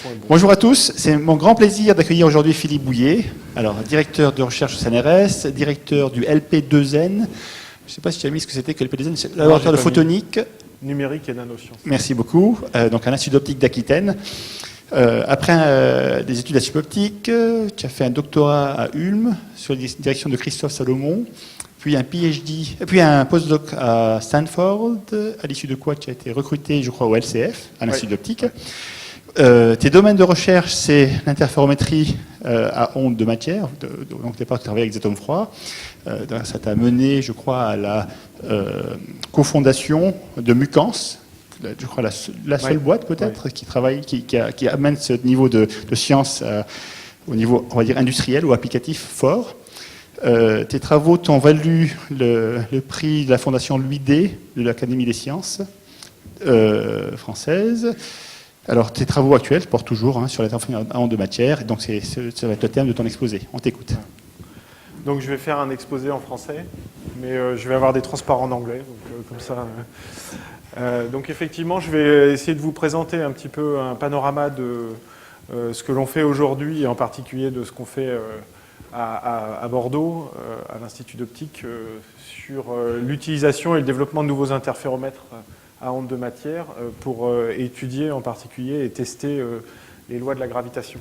son est bon. Bonjour à tous, c'est mon grand plaisir d'accueillir aujourd'hui Philippe Bouillet, alors directeur de recherche au CNRS, directeur du LP2N. Je ne sais pas si tu as mis ce que c'était que LP2N, c'est le laboratoire de photonique. Numérique et nanosciences. Merci beaucoup. Donc un institut d'optique d'Aquitaine. Après des études à suboptique, tu as fait un doctorat à Ulm sur la direction de Christophe Salomon, puis un PhD, puis un postdoc à Stanford, à l'issue de quoi tu as été recruté, je crois, au LCF, à l'Institut d'optique. Tes domaines de recherche, c'est l'interférométrie à ondes de matière, donc au départ tu travailles avec des atomes froids. Ça t'a mené, je crois, à la cofondation de Mucans, je crois la seule boîte peut-être qui travaille, qui amène ce niveau de science au niveau, on va dire, industriel ou applicatif fort. Tes travaux t'ont valu le prix de la fondation Louis D de l'Académie des sciences française. Alors, tes travaux actuels portent toujours sur l'interférométrie à ondes de matière, et donc ça va être le thème de ton exposé. On t'écoute. Donc, je vais faire un exposé en français, mais je vais avoir des transparents en anglais, donc comme ça. Donc, effectivement, je vais essayer de vous présenter un petit peu un panorama de ce que l'on fait aujourd'hui, et en particulier de ce qu'on fait à Bordeaux, à l'Institut d'optique, sur l'utilisation et le développement de nouveaux interféromètres à ondes de matière pour étudier en particulier et tester les lois de la gravitation.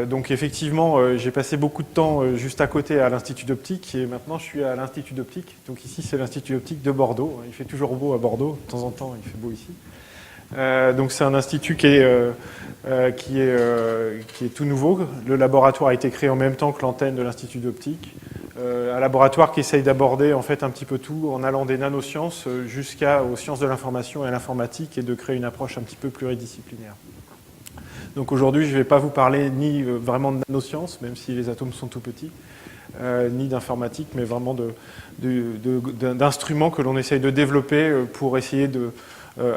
Donc effectivement, j'ai passé beaucoup de temps juste à côté à l'Institut d'optique et maintenant je suis à l'Institut d'optique. Donc ici c'est l'Institut d'optique de Bordeaux. Il fait toujours beau à Bordeaux, de temps en temps il fait beau ici. Donc c'est un institut qui est tout nouveau. Le laboratoire a été créé en même temps que l'antenne de l'Institut d'optique. Un laboratoire qui essaye d'aborder en fait un petit peu tout en allant des nanosciences jusqu'aux sciences de l'information et à l'informatique et de créer une approche un petit peu pluridisciplinaire. Donc aujourd'hui, je ne vais pas vous parler ni vraiment de nanosciences, même si les atomes sont tout petits, ni d'informatique, mais vraiment d'instruments que l'on essaye de développer pour essayer de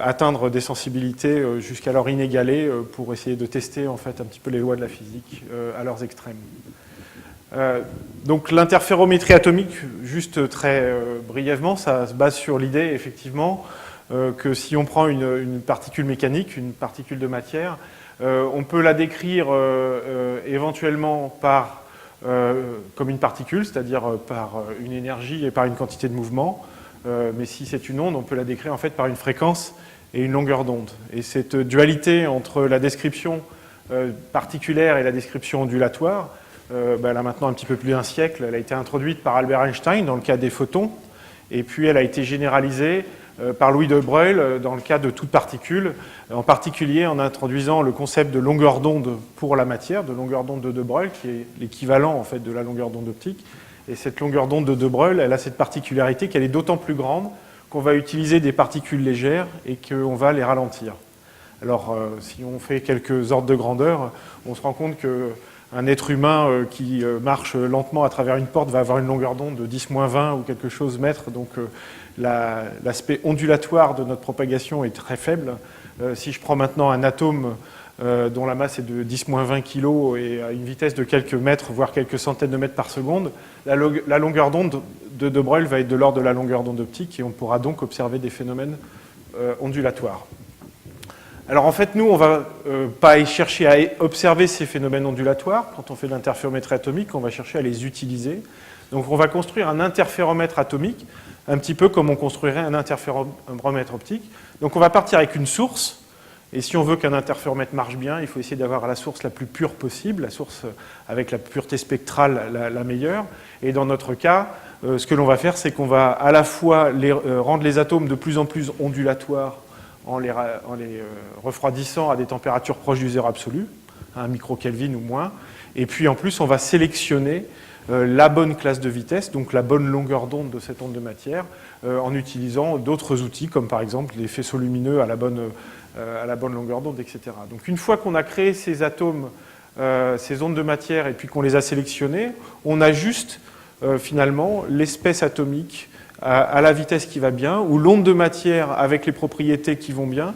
atteindre des sensibilités jusqu'alors inégalées pour essayer de tester en fait un petit peu les lois de la physique à leurs extrêmes. Donc l'interférométrie atomique, juste très brièvement, ça se base sur l'idée effectivement que si on prend une particule mécanique, une particule de matière, on peut la décrire éventuellement comme une particule, c'est-à-dire par une énergie et par une quantité de mouvement, mais si c'est une onde, on peut la décrire en fait par une fréquence et une longueur d'onde. Et cette dualité entre la description particulière et la description ondulatoire, elle a maintenant un petit peu plus d'un siècle. Elle a été introduite par Albert Einstein dans le cas des photons, et puis elle a été généralisée par Louis de Broglie dans le cas de toute particule, en particulier en introduisant le concept de longueur d'onde pour la matière, de longueur d'onde de Broglie, qui est l'équivalent en fait de la longueur d'onde optique. Et cette longueur d'onde de Broglie, elle a cette particularité qu'elle est d'autant plus grande qu'on va utiliser des particules légères et qu'on va les ralentir. Alors, si on fait quelques ordres de grandeur, on se rend compte que un être humain qui marche lentement à travers une porte va avoir une longueur d'onde de 10-20 ou quelque chose mètres, donc l'aspect ondulatoire de notre propagation est très faible. Si je prends maintenant un atome dont la masse est de 10-20 kg et à une vitesse de quelques mètres, voire quelques centaines de mètres par seconde, la longueur d'onde de Broglie va être de l'ordre de la longueur d'onde optique et on pourra donc observer des phénomènes ondulatoires. Alors en fait, nous, on ne va pas chercher à observer ces phénomènes ondulatoires. Quand on fait de l'interférométrie atomique, on va chercher à les utiliser. Donc on va construire un interféromètre atomique, un petit peu comme on construirait un interféromètre optique. Donc on va partir avec une source, et si on veut qu'un interféromètre marche bien, il faut essayer d'avoir la source la plus pure possible, la source avec la pureté spectrale la meilleure. Et dans notre cas, ce que l'on va faire, c'est qu'on va à la fois rendre les atomes de plus en plus ondulatoires, en les refroidissant à des températures proches du zéro absolu, 1 microkelvin ou moins. Et puis en plus, on va sélectionner la bonne classe de vitesse, donc la bonne longueur d'onde de cette onde de matière, en utilisant d'autres outils, comme par exemple les faisceaux lumineux à la bonne longueur d'onde, etc. Donc une fois qu'on a créé ces atomes, ces ondes de matière, et puis qu'on les a sélectionnés, on ajuste finalement l'espèce atomique à la vitesse qui va bien, ou l'onde de matière avec les propriétés qui vont bien,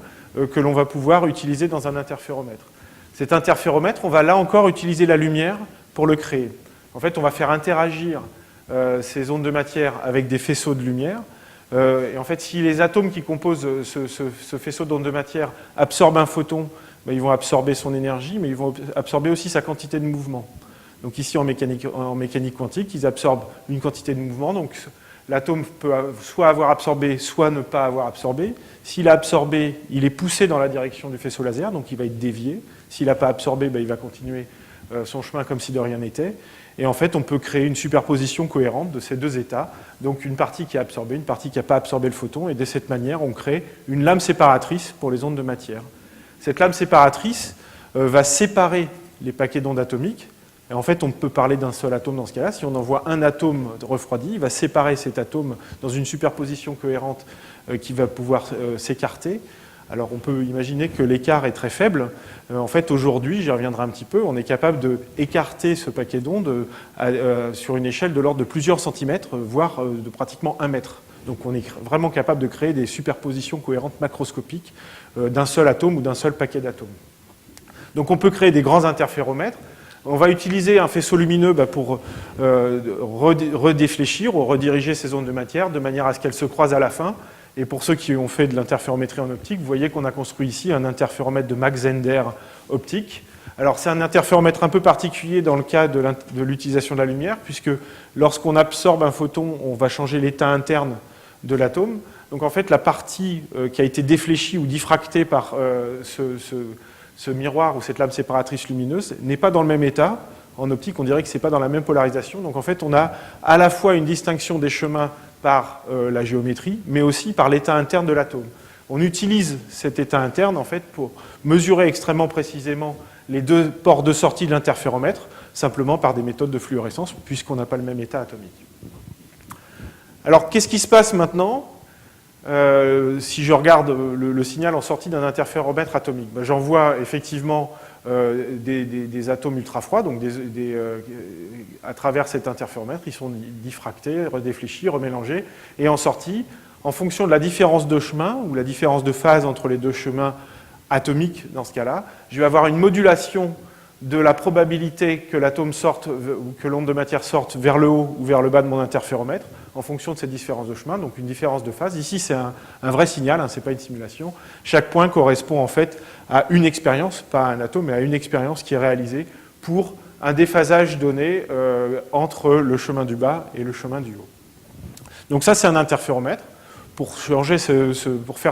que l'on va pouvoir utiliser dans un interféromètre. Cet interféromètre, on va là encore utiliser la lumière pour le créer. En fait, on va faire interagir ces ondes de matière avec des faisceaux de lumière. Et en fait, si les atomes qui composent ce faisceau d'ondes de matière absorbent un photon, ben, ils vont absorber son énergie, mais ils vont absorber aussi sa quantité de mouvement. Donc ici, en mécanique quantique, ils absorbent une quantité de mouvement. Donc l'atome peut soit avoir absorbé, soit ne pas avoir absorbé. S'il a absorbé, il est poussé dans la direction du faisceau laser, donc il va être dévié. S'il n'a pas absorbé, ben, il va continuer son chemin comme si de rien n'était. Et en fait, on peut créer une superposition cohérente de ces deux états. Donc une partie qui a absorbé, une partie qui n'a pas absorbé le photon. Et de cette manière, on crée une lame séparatrice pour les ondes de matière. Cette lame séparatrice va séparer les paquets d'ondes atomiques. Et en fait, on peut parler d'un seul atome dans ce cas-là. Si on envoie un atome refroidi, il va séparer cet atome dans une superposition cohérente qui va pouvoir s'écarter. Alors on peut imaginer que l'écart est très faible. En fait, aujourd'hui, j'y reviendrai un petit peu, on est capable d'écarter ce paquet d'ondes sur une échelle de l'ordre de plusieurs centimètres, voire de pratiquement 1 mètre. Donc on est vraiment capable de créer des superpositions cohérentes macroscopiques d'un seul atome ou d'un seul paquet d'atomes. Donc on peut créer des grands interféromètres. On va utiliser un faisceau lumineux pour redéfléchir ou rediriger ces ondes de matière de manière à ce qu'elles se croisent à la fin. Et pour ceux qui ont fait de l'interférométrie en optique, vous voyez qu'on a construit ici un interféromètre de Mach-Zehnder optique. Alors c'est un interféromètre un peu particulier dans le cas de l'utilisation de la lumière, puisque lorsqu'on absorbe un photon, on va changer l'état interne de l'atome. Donc en fait, la partie qui a été défléchie ou diffractée par ce miroir ou cette lame séparatrice lumineuse n'est pas dans le même état. En optique, on dirait que ce n'est pas dans la même polarisation. Donc en fait, on a à la fois une distinction des chemins par la géométrie, mais aussi par l'état interne de l'atome. On utilise cet état interne en fait, pour mesurer extrêmement précisément les deux ports de sortie de l'interféromètre, simplement par des méthodes de fluorescence, puisqu'on n'a pas le même état atomique. Alors, qu'est-ce qui se passe maintenant si je regarde le signal en sortie d'un interféromètre atomique? Ben, j'envoie effectivement des atomes ultra froids, donc à travers cet interféromètre, ils sont diffractés, redéfléchis, remélangés, et en sortie, en fonction de la différence de chemin ou la différence de phase entre les deux chemins atomiques, dans ce cas-là, je vais avoir une modulation de la probabilité que l'atome sorte ou que l'onde de matière sorte vers le haut ou vers le bas de mon interféromètre en fonction de cette différence de chemin, donc une différence de phase. Ici, c'est un vrai signal, ce n'est pas une simulation. Chaque point correspond en fait à une expérience, pas à un atome, mais à une expérience qui est réalisée pour un déphasage donné entre le chemin du bas et le chemin du haut. Donc ça, c'est un interféromètre. Pour faire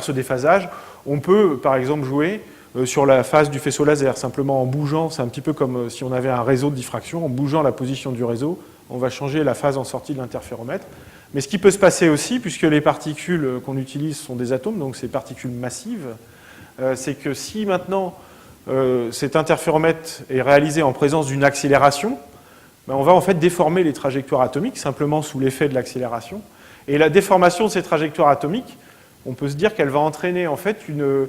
ce déphasage, on peut, par exemple, jouer sur la phase du faisceau laser, simplement en bougeant, c'est un petit peu comme si on avait un réseau de diffraction, en bougeant la position du réseau, on va changer la phase en sortie de l'interféromètre. Mais ce qui peut se passer aussi, puisque les particules qu'on utilise sont des atomes, donc ces particules massives, c'est que si maintenant cet interféromètre est réalisé en présence d'une accélération, ben on va en fait déformer les trajectoires atomiques, simplement sous l'effet de l'accélération. Et la déformation de ces trajectoires atomiques, on peut se dire qu'elle va entraîner en fait une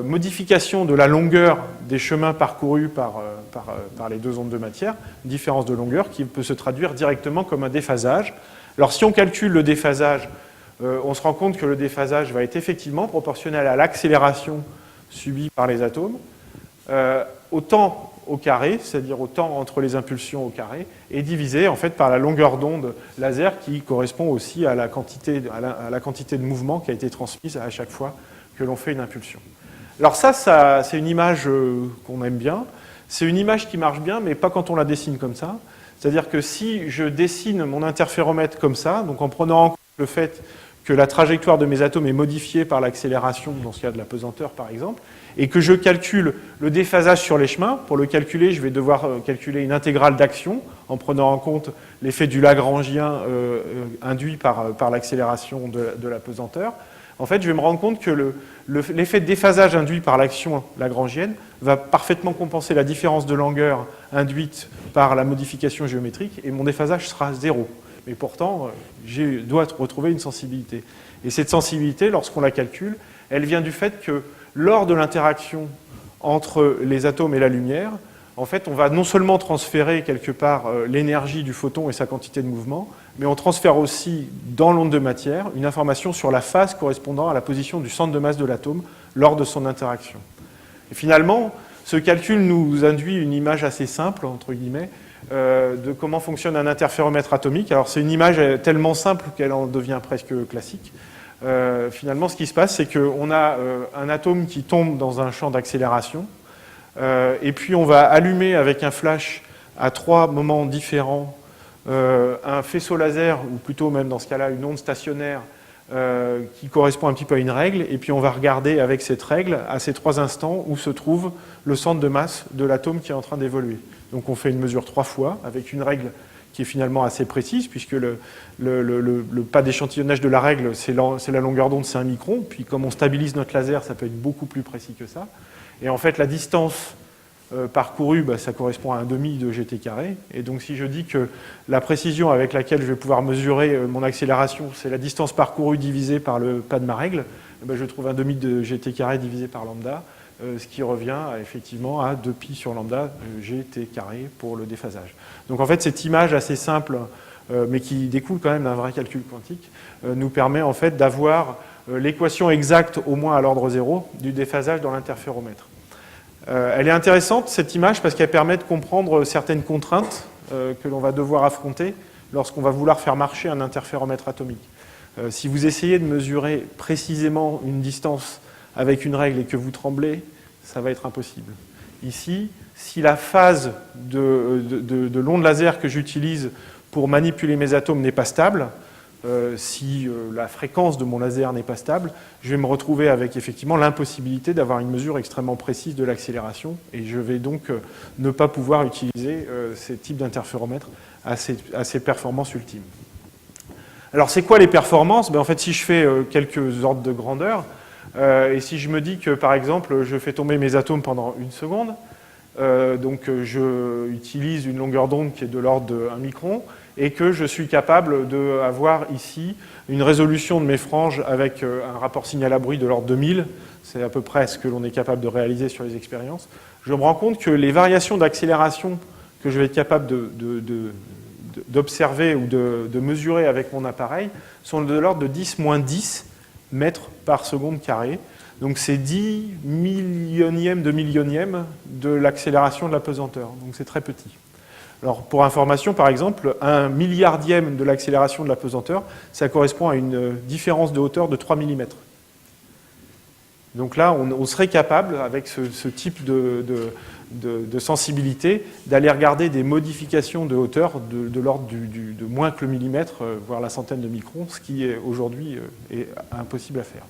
modification de la longueur des chemins parcourus par les deux ondes de matière, une différence de longueur qui peut se traduire directement comme un déphasage. Alors si on calcule le déphasage, on se rend compte que le déphasage va être effectivement proportionnel à l'accélération subie par les atomes, au temps au carré, c'est-à-dire au temps entre les impulsions au carré, et divisé en fait par la longueur d'onde laser qui correspond aussi à la quantité de mouvement qui a été transmise à chaque fois que l'on fait une impulsion. Alors ça c'est une image qu'on aime bien. C'est une image qui marche bien, mais pas quand on la dessine comme ça. C'est-à-dire que si je dessine mon interféromètre comme ça, donc en prenant en compte le fait que la trajectoire de mes atomes est modifiée par l'accélération, dans ce cas de la pesanteur par exemple, et que je calcule le déphasage sur les chemins. Pour le calculer, je vais devoir calculer une intégrale d'action en prenant en compte l'effet du Lagrangien induit par l'accélération de la pesanteur. En fait, je vais me rendre compte que l'effet de déphasage induit par l'action lagrangienne va parfaitement compenser la différence de longueur induite par la modification géométrique et mon déphasage sera 0. Mais pourtant, je dois retrouver une sensibilité. Et cette sensibilité, lorsqu'on la calcule, elle vient du fait que lors de l'interaction entre les atomes et la lumière, en fait, on va non seulement transférer quelque part l'énergie du photon et sa quantité de mouvement, mais on transfère aussi dans l'onde de matière une information sur la phase correspondant à la position du centre de masse de l'atome lors de son interaction. Et finalement, ce calcul nous induit une image assez simple, entre guillemets, de comment fonctionne un interféromètre atomique. Alors c'est une image tellement simple qu'elle en devient presque classique. Finalement, ce qui se passe, c'est qu'on a un atome qui tombe dans un champ d'accélération. Et puis on va allumer avec un flash à 3 moments différents un faisceau laser, ou plutôt même dans ce cas-là une onde stationnaire qui correspond un petit peu à une règle, et puis on va regarder avec cette règle, à ces 3 instants, où se trouve le centre de masse de l'atome qui est en train d'évoluer. Donc on fait une mesure 3 fois, avec une règle qui est finalement assez précise, puisque le pas d'échantillonnage de la règle, c'est la longueur d'onde, c'est 1 micron, puis comme on stabilise notre laser, ça peut être beaucoup plus précis que ça. Et en fait, la distance parcourue, ça correspond à un demi de gt carré. Et donc si je dis que la précision avec laquelle je vais pouvoir mesurer mon accélération, c'est la distance parcourue divisée par le pas de ma règle, je trouve un demi de gt carré divisé par lambda, ce qui revient effectivement à 2pi sur lambda gt carré pour le déphasage. Donc en fait, cette image assez simple, mais qui découle quand même d'un vrai calcul quantique, nous permet en fait d'avoir l'équation exacte, au moins à l'ordre 0, du déphasage dans l'interféromètre. Elle est intéressante, cette image, parce qu'elle permet de comprendre certaines contraintes que l'on va devoir affronter lorsqu'on va vouloir faire marcher un interféromètre atomique. Si vous essayez de mesurer précisément une distance avec une règle et que vous tremblez, ça va être impossible. Ici, si la phase de l'onde laser que j'utilise pour manipuler mes atomes n'est pas stable, si la fréquence de mon laser n'est pas stable, je vais me retrouver avec effectivement l'impossibilité d'avoir une mesure extrêmement précise de l'accélération, et je vais donc ne pas pouvoir utiliser ces types d'interféromètres à ces performances ultimes. Alors c'est quoi les performances? En fait, si je fais quelques ordres de grandeur, et si je me dis que par exemple je fais tomber mes atomes pendant 1 seconde, donc je utilise une longueur d'onde qui est de l'ordre de 1 micron, et que je suis capable d'avoir ici une résolution de mes franges avec un rapport signal à bruit de l'ordre de 1000, c'est à peu près ce que l'on est capable de réaliser sur les expériences, je me rends compte que les variations d'accélération que je vais être capable d'observer ou de mesurer avec mon appareil sont de l'ordre de 10-10 mètres par seconde carré. Donc c'est 10 millionièmes de millionième de l'accélération de la pesanteur. Donc c'est très petit. Alors pour information, par exemple, 1 milliardième de l'accélération de la pesanteur, ça correspond à une différence de hauteur de 3 mm. Donc là, on serait capable, avec ce type de sensibilité, d'aller regarder des modifications de hauteur de l'ordre de moins que le millimètre, voire la centaine de microns, ce qui aujourd'hui est impossible à faire.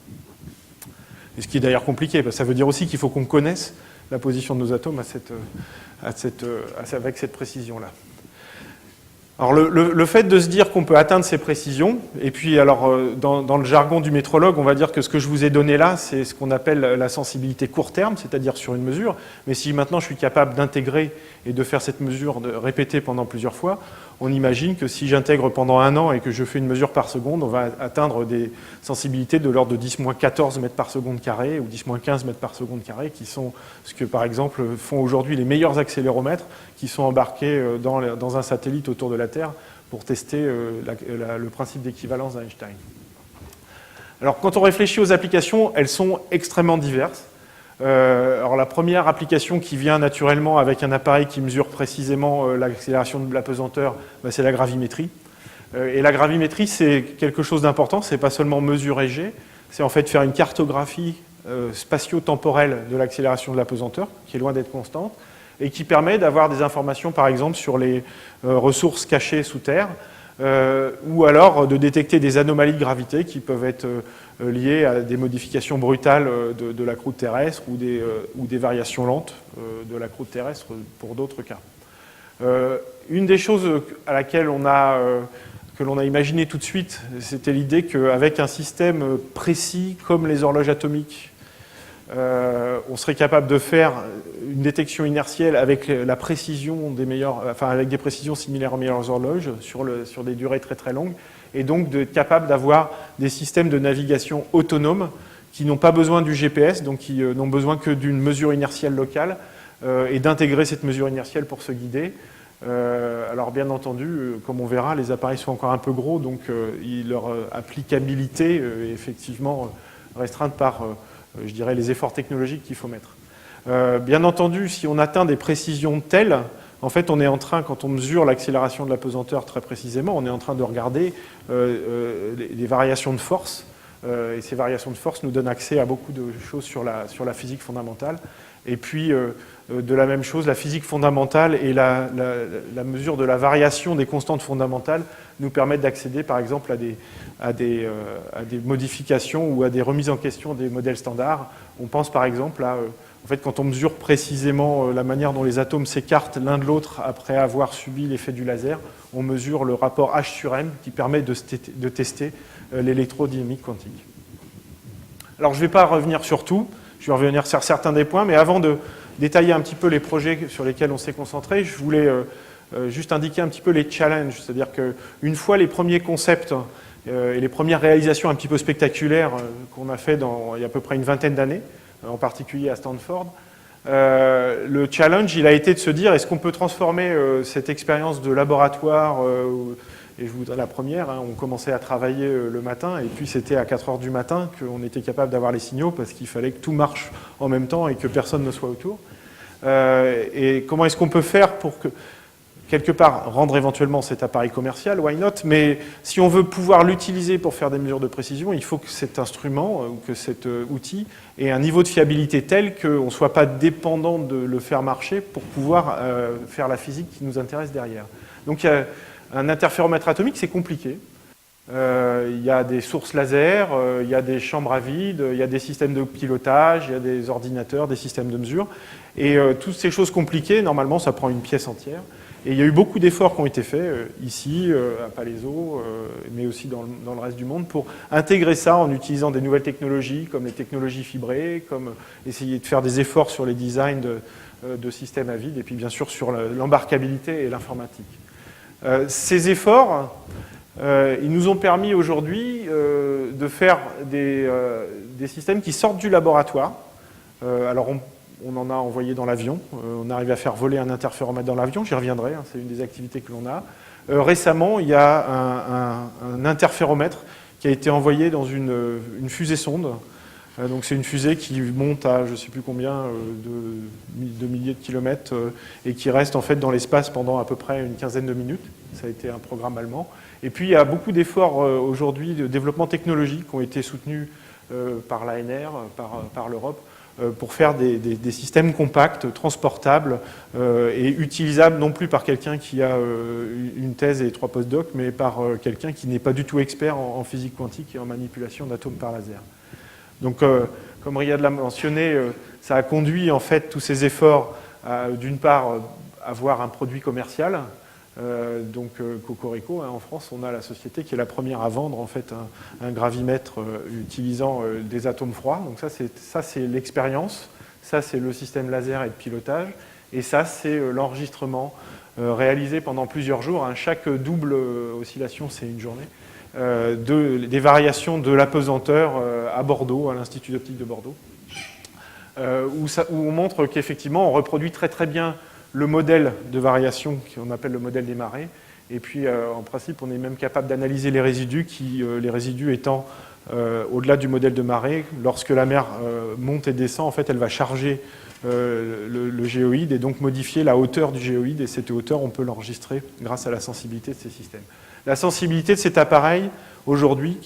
Et ce qui est d'ailleurs compliqué, parce que ça veut dire aussi qu'il faut qu'on connaisse la position de nos atomes avec cette précision-là. Alors le fait de se dire qu'on peut atteindre ces précisions, et puis alors dans le jargon du métrologue, on va dire que ce que je vous ai donné là, c'est ce qu'on appelle la sensibilité court terme, c'est-à-dire sur une mesure, mais si maintenant je suis capable d'intégrer et de faire cette mesure répétée pendant plusieurs fois, on imagine que si j'intègre pendant 1 an et que je fais une mesure par seconde, on va atteindre des sensibilités de l'ordre de 10-14 mètres par seconde carré ou 10-15 mètres par seconde carré, qui sont ce que par exemple font aujourd'hui les meilleurs accéléromètres qui sont embarqués dans un satellite autour de la Terre pour tester le principe d'équivalence d'Einstein. Alors quand on réfléchit aux applications, elles sont extrêmement diverses. Alors la première application qui vient naturellement avec un appareil qui mesure précisément l'accélération de la pesanteur, c'est la gravimétrie. Et la gravimétrie, c'est quelque chose d'important, c'est pas seulement mesurer G, c'est en fait faire une cartographie spatio-temporelle de l'accélération de la pesanteur, qui est loin d'être constante, et qui permet d'avoir des informations, par exemple, sur les ressources cachées sous terre, ou alors de détecter des anomalies de gravité qui peuvent être liées à des modifications brutales de la croûte terrestre ou des variations lentes de la croûte terrestre pour d'autres cas. Une des choses à laquelle que l'on a imaginé tout de suite, c'était l'idée qu'avec un système précis comme les horloges atomiques, on serait capable de faire une détection inertielle avec la précision avec des précisions similaires aux meilleures horloges sur des durées très très longues, et donc d'être capable d'avoir des systèmes de navigation autonomes qui n'ont pas besoin du GPS, donc qui n'ont besoin que d'une mesure inertielle locale, et d'intégrer cette mesure inertielle pour se guider. Alors bien entendu, comme on verra, les appareils sont encore un peu gros, donc leur applicabilité est effectivement restreinte par je dirais, les efforts technologiques qu'il faut mettre. Bien entendu, si on atteint des précisions telles, en fait, on est en train, quand on mesure l'accélération de la pesanteur très précisément, on est en train de regarder les variations de force, et ces variations de force nous donnent accès à beaucoup de choses sur la physique fondamentale. Et puis, de la même chose, la physique fondamentale et la mesure de la variation des constantes fondamentales nous permettent d'accéder, par exemple, à des modifications ou à des remises en question des modèles standards. On pense, par exemple, à... En fait, quand on mesure précisément la manière dont les atomes s'écartent l'un de l'autre après avoir subi l'effet du laser, on mesure le rapport H sur M qui permet de tester l'électrodynamique quantique. Alors, je ne vais pas revenir sur tout, je vais revenir sur certains des points, mais avant de détailler un petit peu les projets sur lesquels on s'est concentré, je voulais juste indiquer un petit peu les challenges, c'est-à-dire qu'une fois les premiers concepts et les premières réalisations un petit peu spectaculaires qu'on a fait il y a à peu près une vingtaine d'années, en particulier à Stanford, le challenge, il a été de se dire, est-ce qu'on peut transformer cette expérience de laboratoire, et je vous donne la première, on commençait à travailler le matin, et puis c'était à 4 heures du matin qu'on était capable d'avoir les signaux, parce qu'il fallait que tout marche en même temps et que personne ne soit autour. Et comment est-ce qu'on peut faire pour que, quelque part, rendre éventuellement cet appareil commercial, why not, mais si on veut pouvoir l'utiliser pour faire des mesures de précision, il faut que cet instrument, ou que cet outil, ait un niveau de fiabilité tel qu'on ne soit pas dépendant de le faire marcher pour pouvoir faire la physique qui nous intéresse derrière. Donc un interféromètre atomique, c'est compliqué. Il y a des sources laser, il y a des chambres à vide, il y a des systèmes de pilotage, il y a des ordinateurs, des systèmes de mesure. Et toutes ces choses compliquées, normalement, ça prend une pièce entière. Et il y a eu beaucoup d'efforts qui ont été faits ici, à Palaiseau, mais aussi dans le reste du monde, pour intégrer ça en utilisant des nouvelles technologies, comme les technologies fibrées, comme essayer de faire des efforts sur les designs de systèmes à vide, et puis bien sûr sur l'embarquabilité et l'informatique. Ces efforts, ils nous ont permis aujourd'hui de faire des systèmes qui sortent du laboratoire. Alors on en a envoyé dans l'avion, on arrive à faire voler un interféromètre dans l'avion, j'y reviendrai, c'est une des activités que l'on a. Récemment, il y a un interféromètre qui a été envoyé dans une fusée sonde. Donc c'est une fusée qui monte à je ne sais plus combien de milliers de kilomètres et qui reste en fait dans l'espace pendant à peu près une quinzaine de minutes. Ça a été un programme allemand. Et puis il y a beaucoup d'efforts aujourd'hui de développement technologique qui ont été soutenus par l'ANR, par l'Europe, pour faire des systèmes compacts, transportables et utilisables non plus par quelqu'un qui a une thèse et 3 post-docs, mais par quelqu'un qui n'est pas du tout expert en physique quantique et en manipulation d'atomes par laser. Donc, comme Riyad l'a mentionné, ça a conduit en fait tous ces efforts à, d'une part, avoir un produit commercial. Donc Cocorico, en France, on a la société qui est la première à vendre en fait un gravimètre utilisant des atomes froids. Donc ça c'est l'expérience, ça c'est le système laser et de pilotage, et ça c'est l'enregistrement réalisé pendant plusieurs jours. Chaque double oscillation, c'est une journée. Des variations de l'apesanteur à Bordeaux, à l'Institut d'optique de Bordeaux, où on montre qu'effectivement on reproduit très très bien le modèle de variation qu'on appelle le modèle des marées, et puis en principe on est même capable d'analyser les résidus, les résidus étant au-delà du modèle de marée. Lorsque la mer monte et descend, en fait elle va charger le géoïde et donc modifier la hauteur du géoïde, et cette hauteur on peut l'enregistrer grâce à la sensibilité de ces systèmes. La sensibilité de cet appareil aujourd'hui,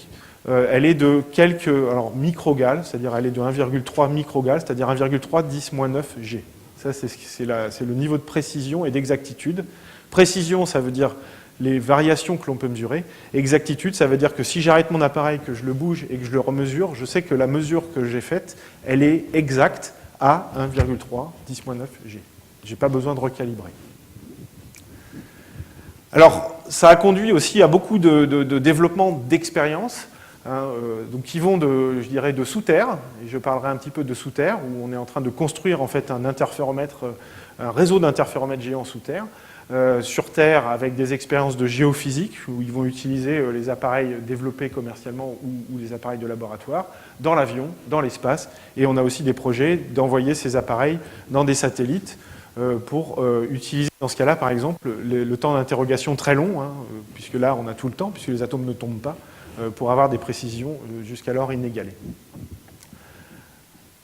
elle est de quelques microgals, c'est-à-dire elle est de 1,3 microgals, c'est-à-dire 1,3 10-9 G. Ça, c'est le niveau de précision et d'exactitude. Précision, ça veut dire les variations que l'on peut mesurer. Exactitude, ça veut dire que si j'arrête mon appareil, que je le bouge et que je le remesure, je sais que la mesure que j'ai faite, elle est exacte à 1,3 10-9 G. Je n'ai pas besoin de recalibrer. Alors, ça a conduit aussi à beaucoup de développement d'expériences, donc qui vont je dirais, de sous terre, et je parlerai un petit peu de sous terre, où on est en train de construire en fait un réseau d'interféromètres géants sous terre, sur terre avec des expériences de géophysique, où ils vont utiliser les appareils développés commercialement ou les appareils de laboratoire, dans l'avion, dans l'espace, et on a aussi des projets d'envoyer ces appareils dans des satellites, pour utiliser dans ce cas-là, par exemple, le temps d'interrogation très long, puisque là on a tout le temps, puisque les atomes ne tombent pas, pour avoir des précisions jusqu'alors inégalées.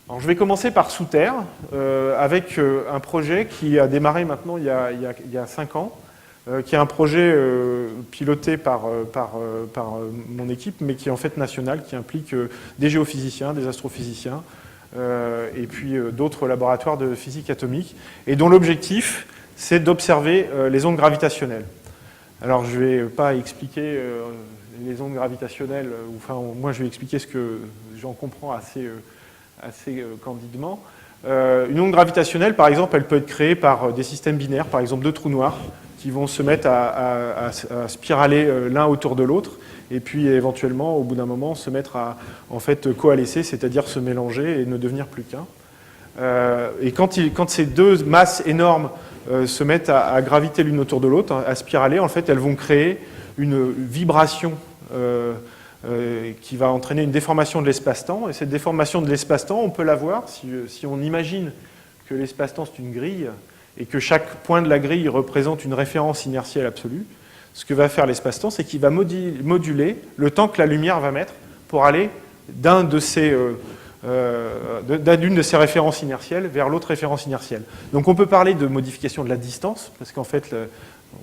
Alors, je vais commencer par sous terre, avec un projet qui a démarré maintenant il y a 5 ans, qui est un projet piloté par mon équipe, mais qui est en fait national, qui implique des géophysiciens, des astrophysiciens, et puis d'autres laboratoires de physique atomique, et dont l'objectif, c'est d'observer les ondes gravitationnelles. Alors, je ne vais pas expliquer les ondes gravitationnelles, enfin, moi, je vais expliquer ce que j'en comprends assez candidement. Une onde gravitationnelle, par exemple, elle peut être créée par des systèmes binaires, par exemple deux trous noirs, qui vont se mettre à spiraler l'un autour de l'autre, et puis éventuellement, au bout d'un moment, se mettre à en fait coalescer, c'est-à-dire se mélanger et ne devenir plus qu'un. Et quand ces deux masses énormes se mettent à graviter l'une autour de l'autre, à spiraler, en fait, elles vont créer une vibration qui va entraîner une déformation de l'espace-temps. Et cette déformation de l'espace-temps, on peut la voir si on imagine que l'espace-temps, c'est une grille, et que chaque point de la grille représente une référence inertielle absolue. Ce que va faire l'espace-temps, c'est qu'il va moduler le temps que la lumière va mettre pour aller d'une de ces références inertielles vers l'autre référence inertielle. Donc on peut parler de modification de la distance, parce qu'en fait,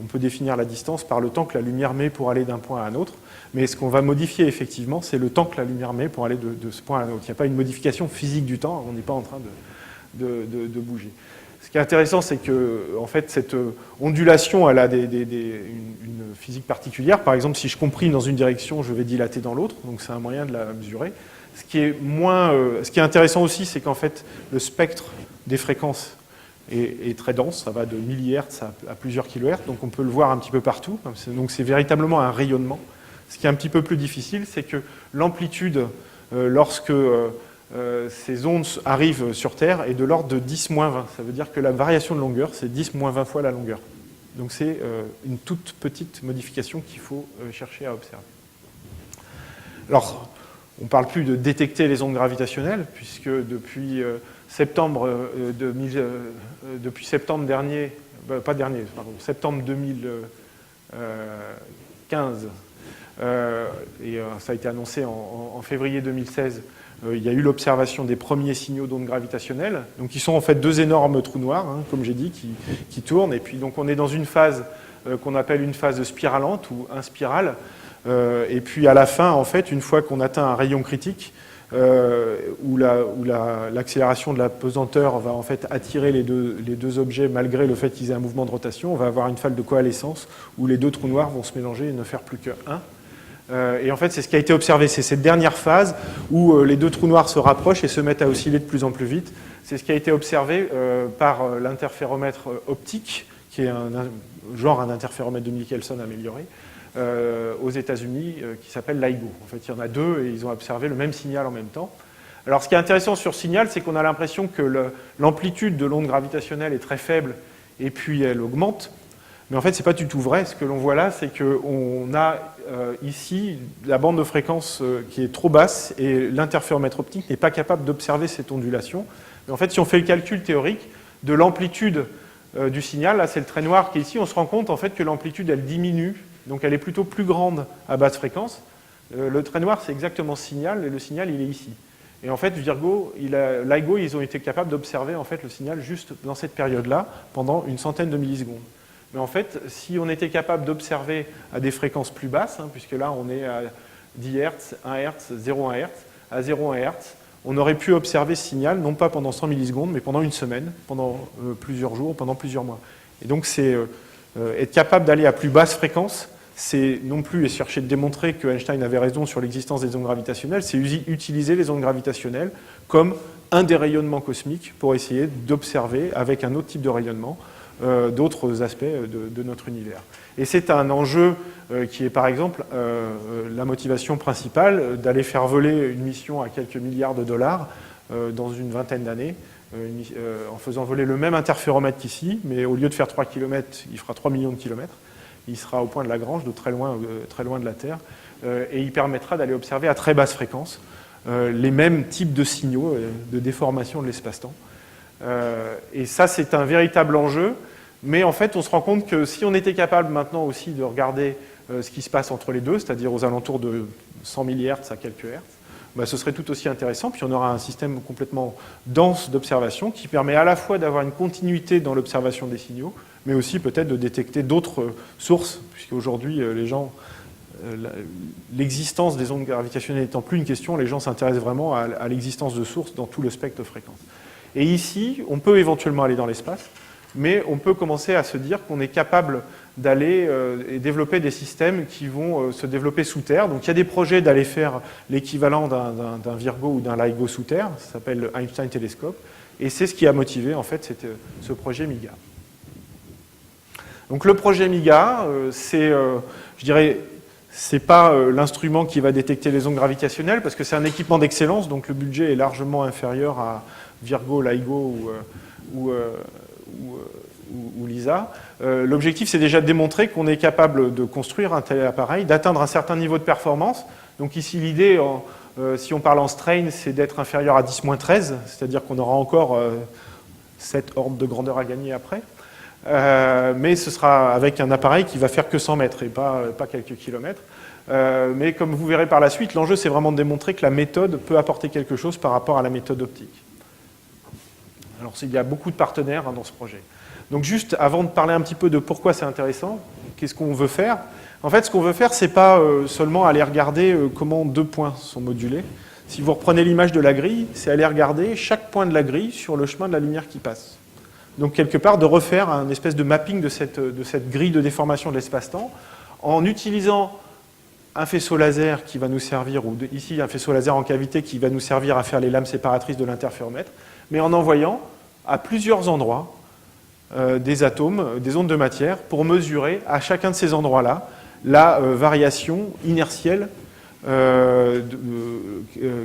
on peut définir la distance par le temps que la lumière met pour aller d'un point à un autre, mais ce qu'on va modifier effectivement, c'est le temps que la lumière met pour aller de ce point à un autre. Il n'y a pas une modification physique du temps, on n'est pas en train de bouger. Ce qui est intéressant, c'est que en fait, cette ondulation, elle a une physique particulière. Par exemple, si je comprime dans une direction, je vais dilater dans l'autre, donc c'est un moyen de la mesurer. Ce qui est intéressant aussi, c'est qu'en fait, le spectre des fréquences est très dense, ça va de millihertz à plusieurs kilohertz, donc on peut le voir un petit peu partout. Donc c'est véritablement un rayonnement. Ce qui est un petit peu plus difficile, c'est que l'amplitude, lorsque ces ondes arrivent sur Terre, est de l'ordre de 10-20. Ça veut dire que la variation de longueur, c'est 10-20 fois la longueur. Donc c'est une toute petite modification qu'il faut chercher à observer. Alors, on ne parle plus de détecter les ondes gravitationnelles, puisque depuis septembre dernier, septembre 2015, et ça a été annoncé en février 2016, il y a eu l'observation des premiers signaux d'ondes gravitationnelles, donc qui sont en fait deux énormes trous noirs, hein, comme j'ai dit, qui tournent, et puis donc on est dans une phase qu'on appelle une phase spiralante ou inspirale, et puis à la fin, en fait, une fois qu'on atteint un rayon critique, où l'accélération de la pesanteur va en fait attirer les deux objets malgré le fait qu'ils aient un mouvement de rotation, on va avoir une phase de coalescence où les deux trous noirs vont se mélanger et ne faire plus qu'un. Et en fait, c'est ce qui a été observé, c'est cette dernière phase où les deux trous noirs se rapprochent et se mettent à osciller de plus en plus vite. C'est ce qui a été observé par l'interféromètre optique, qui est un interféromètre de Michelson amélioré, aux États-Unis, qui s'appelle LIGO. En fait, il y en a deux et ils ont observé le même signal en même temps. Alors, ce qui est intéressant sur ce signal, c'est qu'on a l'impression que l'amplitude de l'onde gravitationnelle est très faible et puis elle augmente. Mais en fait, ce n'est pas du tout vrai. Ce que l'on voit là, c'est qu'on a ici la bande de fréquence qui est trop basse et l'interféromètre optique n'est pas capable d'observer cette ondulation. Mais en fait, si on fait le calcul théorique de l'amplitude du signal, là c'est le trait noir qui est ici, on se rend compte en fait que l'amplitude elle diminue, donc elle est plutôt plus grande à basse fréquence. Le trait noir c'est exactement ce signal et le signal il est ici. Et en fait, LIGO, ils ont été capables d'observer en fait le signal juste dans cette période-là pendant une centaine de millisecondes. Mais en fait, si on était capable d'observer à des fréquences plus basses, hein, puisque là on est à 10 Hz, 1 Hz, 0,1 Hz, à 0,1 Hz, on aurait pu observer ce signal, non pas pendant 100 millisecondes, mais pendant une semaine, pendant plusieurs jours, pendant plusieurs mois. Et donc, c'est être capable d'aller à plus basse fréquence, c'est non plus chercher de démontrer que Einstein avait raison sur l'existence des ondes gravitationnelles, c'est utiliser les ondes gravitationnelles comme un des rayonnements cosmiques pour essayer d'observer, avec un autre type de rayonnement, d'autres aspects de notre univers. Et c'est un enjeu qui est par exemple la motivation principale d'aller faire voler une mission à quelques milliards de dollars dans une vingtaine d'années, en faisant voler le même interféromètre qu'ici, mais au lieu de faire 3 km, il fera 3 millions de kilomètres. Il sera au point de Lagrange, de très loin de la Terre, et il permettra d'aller observer à très basse fréquence les mêmes types de signaux de déformation de l'espace-temps. Et ça, c'est un véritable enjeu, mais en fait, on se rend compte que si on était capable maintenant aussi de regarder ce qui se passe entre les deux, c'est-à-dire aux alentours de 100 millihertz à quelques hertz, bah, ce serait tout aussi intéressant, puis on aura un système complètement dense d'observation qui permet à la fois d'avoir une continuité dans l'observation des signaux, mais aussi peut-être de détecter d'autres sources, puisqu'aujourd'hui, les gens l'existence des ondes gravitationnelles étant plus une question, les gens s'intéressent vraiment à l'existence de sources dans tout le spectre de fréquences. Et ici, on peut éventuellement aller dans l'espace, mais on peut commencer à se dire qu'on est capable d'aller et développer des systèmes qui vont se développer sous Terre. Donc il y a des projets d'aller faire l'équivalent d'un Virgo ou d'un LIGO sous Terre, ça s'appelle le Einstein Telescope, et c'est ce qui a motivé en fait ce projet MIGA. Donc le projet MIGA, je dirais, c'est pas l'instrument qui va détecter les ondes gravitationnelles, parce que c'est un équipement d'excellence, donc le budget est largement inférieur à Virgo, LIGO ou LISA. L'objectif, c'est déjà de démontrer qu'on est capable de construire un tel appareil, d'atteindre un certain niveau de performance. Donc ici, l'idée, si on parle en strain, c'est d'être inférieur à 10-13, c'est-à-dire qu'on aura encore 7 ordres de grandeur à gagner après. Mais ce sera avec un appareil qui va faire que 100 mètres et pas quelques kilomètres. Mais comme vous verrez par la suite, l'enjeu, c'est vraiment de démontrer que la méthode peut apporter quelque chose par rapport à la méthode optique. Alors, il y a beaucoup de partenaires dans ce projet. Donc, juste avant de parler un petit peu de pourquoi c'est intéressant, qu'est-ce qu'on veut faire? En fait, ce qu'on veut faire, c'est pas seulement aller regarder comment 2 points sont modulés. Si vous reprenez l'image de la grille, c'est aller regarder chaque point de la grille sur le chemin de la lumière qui passe. Donc, quelque part, de refaire un espèce de mapping de cette grille de déformation de l'espace-temps en utilisant un faisceau laser qui va nous servir, ou ici un faisceau laser en cavité qui va nous servir à faire les lames séparatrices de l'interféromètre, mais en envoyant à plusieurs endroits des atomes, des ondes de matière, pour mesurer à chacun de ces endroits-là la variation inertielle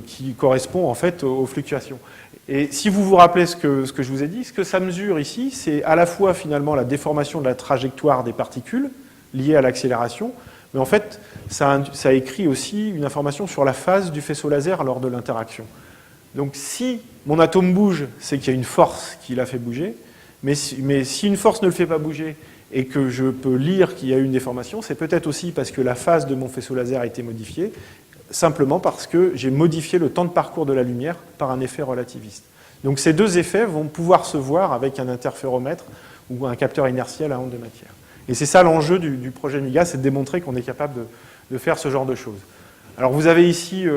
qui correspond en fait aux fluctuations. Et si vous vous rappelez ce que je vous ai dit, ce que ça mesure ici, c'est à la fois finalement la déformation de la trajectoire des particules liée à l'accélération, mais en fait, ça écrit aussi une information sur la phase du faisceau laser lors de l'interaction. Donc si mon atome bouge, c'est qu'il y a une force qui l'a fait bouger, mais si une force ne le fait pas bouger et que je peux lire qu'il y a eu une déformation, c'est peut-être aussi parce que la phase de mon faisceau laser a été modifiée, simplement parce que j'ai modifié le temps de parcours de la lumière par un effet relativiste. Donc ces deux effets vont pouvoir se voir avec un interféromètre ou un capteur inertiel à onde de matière. Et c'est ça l'enjeu du projet MIGA, c'est de démontrer qu'on est capable de faire ce genre de choses. Alors vous avez ici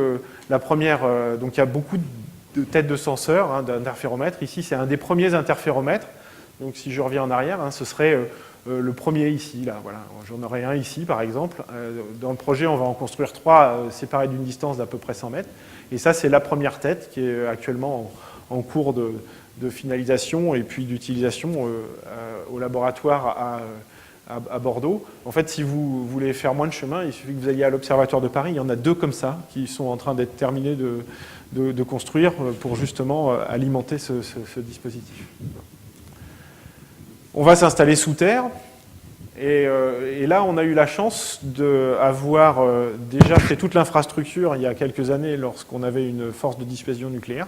la première, donc il y a beaucoup de têtes de senseurs, d'interféromètres. Ici c'est un des premiers interféromètres. Donc si je reviens en arrière, ce serait le premier ici, là, voilà. J'en aurai un ici par exemple. Dans le projet, on va en construire 3 séparés d'une distance d'à peu près 100 mètres. Et ça, c'est la première tête qui est actuellement en cours de finalisation et puis d'utilisation au laboratoire à Bordeaux. En fait, si vous voulez faire moins de chemin, il suffit que vous alliez à l'Observatoire de Paris. Il y en a 2 comme ça qui sont en train d'être terminés de construire pour justement alimenter ce dispositif. On va s'installer sous terre. Et là, on a eu la chance d'avoir déjà fait toute l'infrastructure il y a quelques années lorsqu'on avait une force de dissuasion nucléaire,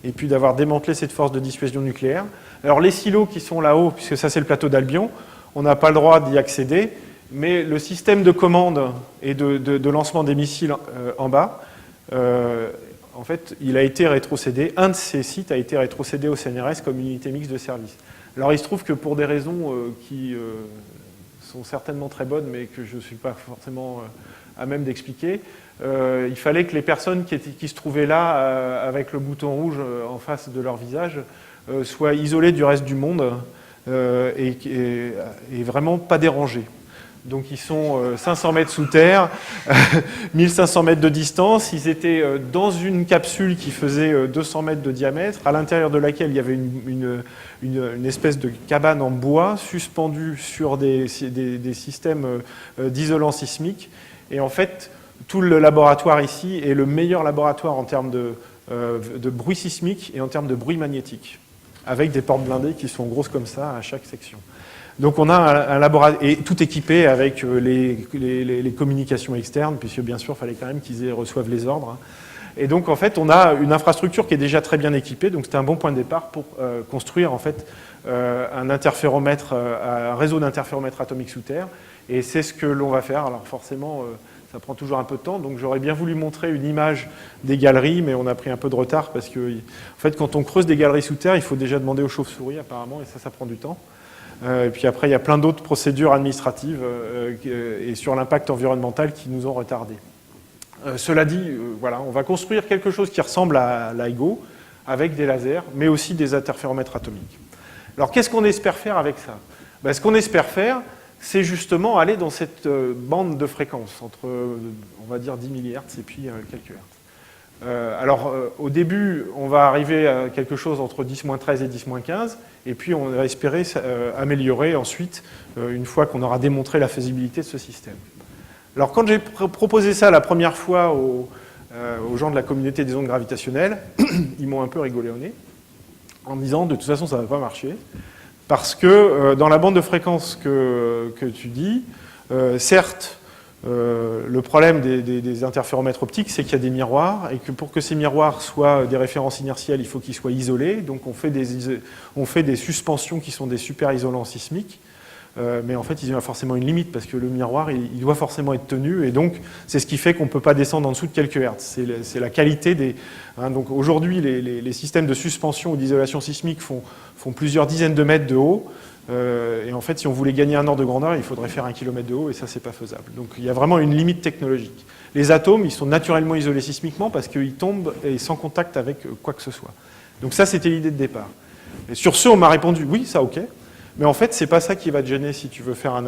et puis d'avoir démantelé cette force de dissuasion nucléaire. Alors les silos qui sont là-haut, puisque ça c'est le plateau d'Albion, on n'a pas le droit d'y accéder, mais le système de commande et de lancement des missiles en bas, en fait, il a été rétrocédé. Un de ces sites a été rétrocédé au CNRS comme unité mixte de service. Alors il se trouve que pour des raisons qui sont certainement très bonnes, mais que je ne suis pas forcément à même d'expliquer, il fallait que les personnes qui se trouvaient là, avec le bouton rouge en face de leur visage, soient isolées du reste du monde et vraiment pas dérangées. Donc ils sont 500 mètres sous terre, 1500 mètres de distance. Ils étaient dans une capsule qui faisait 200 mètres de diamètre, à l'intérieur de laquelle il y avait une espèce de cabane en bois suspendue sur des systèmes d'isolant sismique. Et en fait, tout le laboratoire ici est le meilleur laboratoire en termes de bruit sismique et en termes de bruit magnétique, avec des portes blindées qui sont grosses comme ça à chaque section. Donc on a un laboratoire, et tout équipé avec les communications externes, puisque bien sûr, il fallait quand même qu'ils reçoivent les ordres. Et donc en fait, on a une infrastructure qui est déjà très bien équipée, donc c'était un bon point de départ pour construire en fait un interféromètre, un réseau d'interféromètres atomiques sous terre, et c'est ce que l'on va faire. Alors forcément, ça prend toujours un peu de temps, donc j'aurais bien voulu montrer une image des galeries, mais on a pris un peu de retard, parce que en fait, quand on creuse des galeries sous terre, il faut déjà demander aux chauves-souris apparemment, et ça prend du temps. Et puis après, il y a plein d'autres procédures administratives et sur l'impact environnemental qui nous ont retardés. Cela dit, voilà, on va construire quelque chose qui ressemble à LIGO, avec des lasers, mais aussi des interféromètres atomiques. Alors, qu'est-ce qu'on espère faire avec ça? Ce qu'on espère faire, c'est justement aller dans cette bande de fréquences, entre, on va dire, 10 millihertz et puis quelques hertz. Au début, on va arriver à quelque chose entre 10-13 et 10-15, et puis on va espérer améliorer ensuite, une fois qu'on aura démontré la faisabilité de ce système. Alors, quand j'ai proposé ça la première fois aux gens de la communauté des ondes gravitationnelles, ils m'ont un peu rigolé au nez, en me disant, de toute façon, ça ne va pas marcher, parce que dans la bande de fréquences que tu dis, certes, le problème des interféromètres optiques, c'est qu'il y a des miroirs, et que pour que ces miroirs soient des références inertielles, il faut qu'ils soient isolés, donc on fait des suspensions qui sont des super isolants sismiques, mais en fait, il y a forcément une limite, parce que le miroir, il doit forcément être tenu, et donc c'est ce qui fait qu'on ne peut pas descendre en dessous de quelques hertz. C'est la qualité des... donc aujourd'hui, les systèmes de suspension ou d'isolation sismique font plusieurs dizaines de mètres de haut, et en fait, si on voulait gagner un ordre de grandeur, il faudrait faire 1 kilomètre de haut, et ça, c'est pas faisable. Donc il y a vraiment une limite technologique. Les atomes, ils sont naturellement isolés sismiquement, parce qu'ils tombent et sans contact avec quoi que ce soit. Donc ça, c'était l'idée de départ. Et sur ce, on m'a répondu, oui, ça, ok. Mais en fait, c'est pas ça qui va te gêner si tu veux faire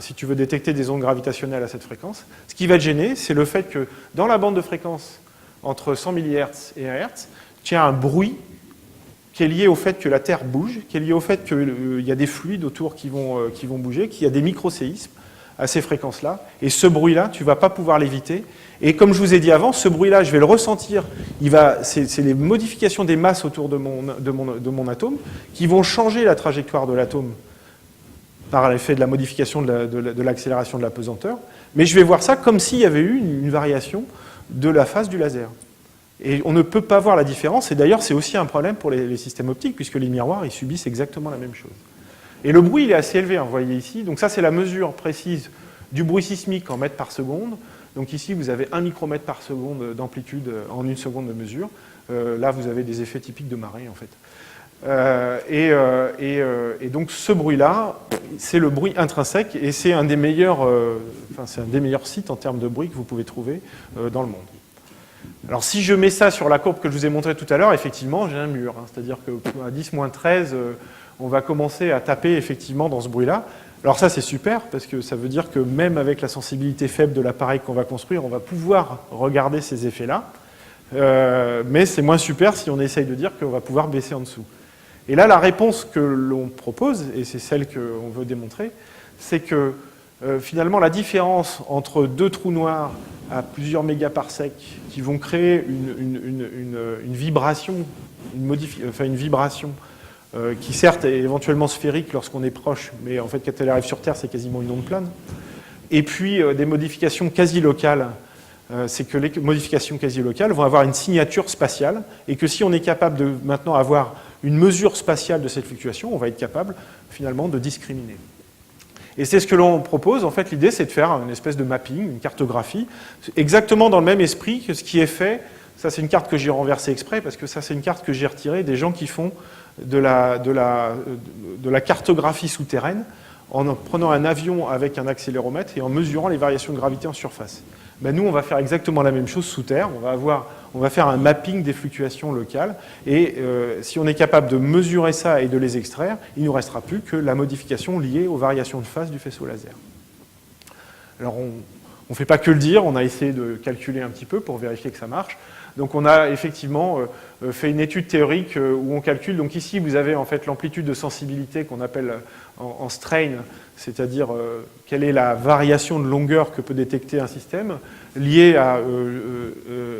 si tu veux détecter des ondes gravitationnelles à cette fréquence. Ce qui va te gêner, c'est le fait que dans la bande de fréquence entre 100 millihertz et 1 Hz, tu as un bruit qui est lié au fait que la Terre bouge, qui est lié au fait qu'il y a des fluides autour qui vont bouger, qu'il y a des microséismes à ces fréquences-là. Et ce bruit-là, tu ne vas pas pouvoir l'éviter. Et comme je vous ai dit avant, ce bruit-là, je vais le ressentir. C'est les modifications des masses autour de mon atome qui vont changer la trajectoire de l'atome par l'effet de la modification de l'accélération de la pesanteur. Mais je vais voir ça comme s'il y avait eu une variation de la phase du laser. Et on ne peut pas voir la différence. Et d'ailleurs, c'est aussi un problème pour les systèmes optiques, puisque les miroirs, ils subissent exactement la même chose. Et le bruit, il est assez élevé, hein, vous voyez ici. Donc ça, c'est la mesure précise du bruit sismique en mètres par seconde. Donc ici, vous avez 1 micromètre par seconde d'amplitude en 1 seconde de mesure. Là, vous avez des effets typiques de marée, en fait. Et donc ce bruit-là, c'est le bruit intrinsèque, et c'est un des meilleurs sites en termes de bruit que vous pouvez trouver dans le monde. Alors si je mets ça sur la courbe que je vous ai montrée tout à l'heure, effectivement, j'ai un mur. Hein, c'est-à-dire qu'à 10-13, on va commencer à taper effectivement dans ce bruit-là. Alors ça, c'est super, parce que ça veut dire que même avec la sensibilité faible de l'appareil qu'on va construire, on va pouvoir regarder ces effets-là. Mais c'est moins super si on essaye de dire qu'on va pouvoir baisser en dessous. Et là, la réponse que l'on propose, et c'est celle qu'on veut démontrer, c'est que finalement, la différence entre deux trous noirs à plusieurs mégaparsecs qui vont créer une vibration, une vibration qui certes est éventuellement sphérique lorsqu'on est proche, mais en fait quand elle arrive sur Terre, c'est quasiment une onde plane. Et puis des modifications quasi locales, c'est que les modifications quasi locales vont avoir une signature spatiale, et que si on est capable de maintenant avoir une mesure spatiale de cette fluctuation, on va être capable finalement de discriminer. Et c'est ce que l'on propose. En fait, l'idée, c'est de faire une espèce de mapping, une cartographie, exactement dans le même esprit que ce qui est fait. Ça, c'est une carte que j'ai renversée exprès, parce que ça, c'est une carte que j'ai retirée des gens qui font de la cartographie souterraine en prenant un avion avec un accéléromètre et en mesurant les variations de gravité en surface. Ben, nous, on va faire exactement la même chose sous terre. On va faire un mapping des fluctuations locales. Et si on est capable de mesurer ça et de les extraire, il ne nous restera plus que la modification liée aux variations de phase du faisceau laser. Alors, on ne fait pas que le dire. On a essayé de calculer un petit peu pour vérifier que ça marche. Donc, on a effectivement fait une étude théorique où on calcule. Donc, ici, vous avez en fait l'amplitude de sensibilité qu'on appelle en strain, c'est-à-dire quelle est la variation de longueur que peut détecter un système liée à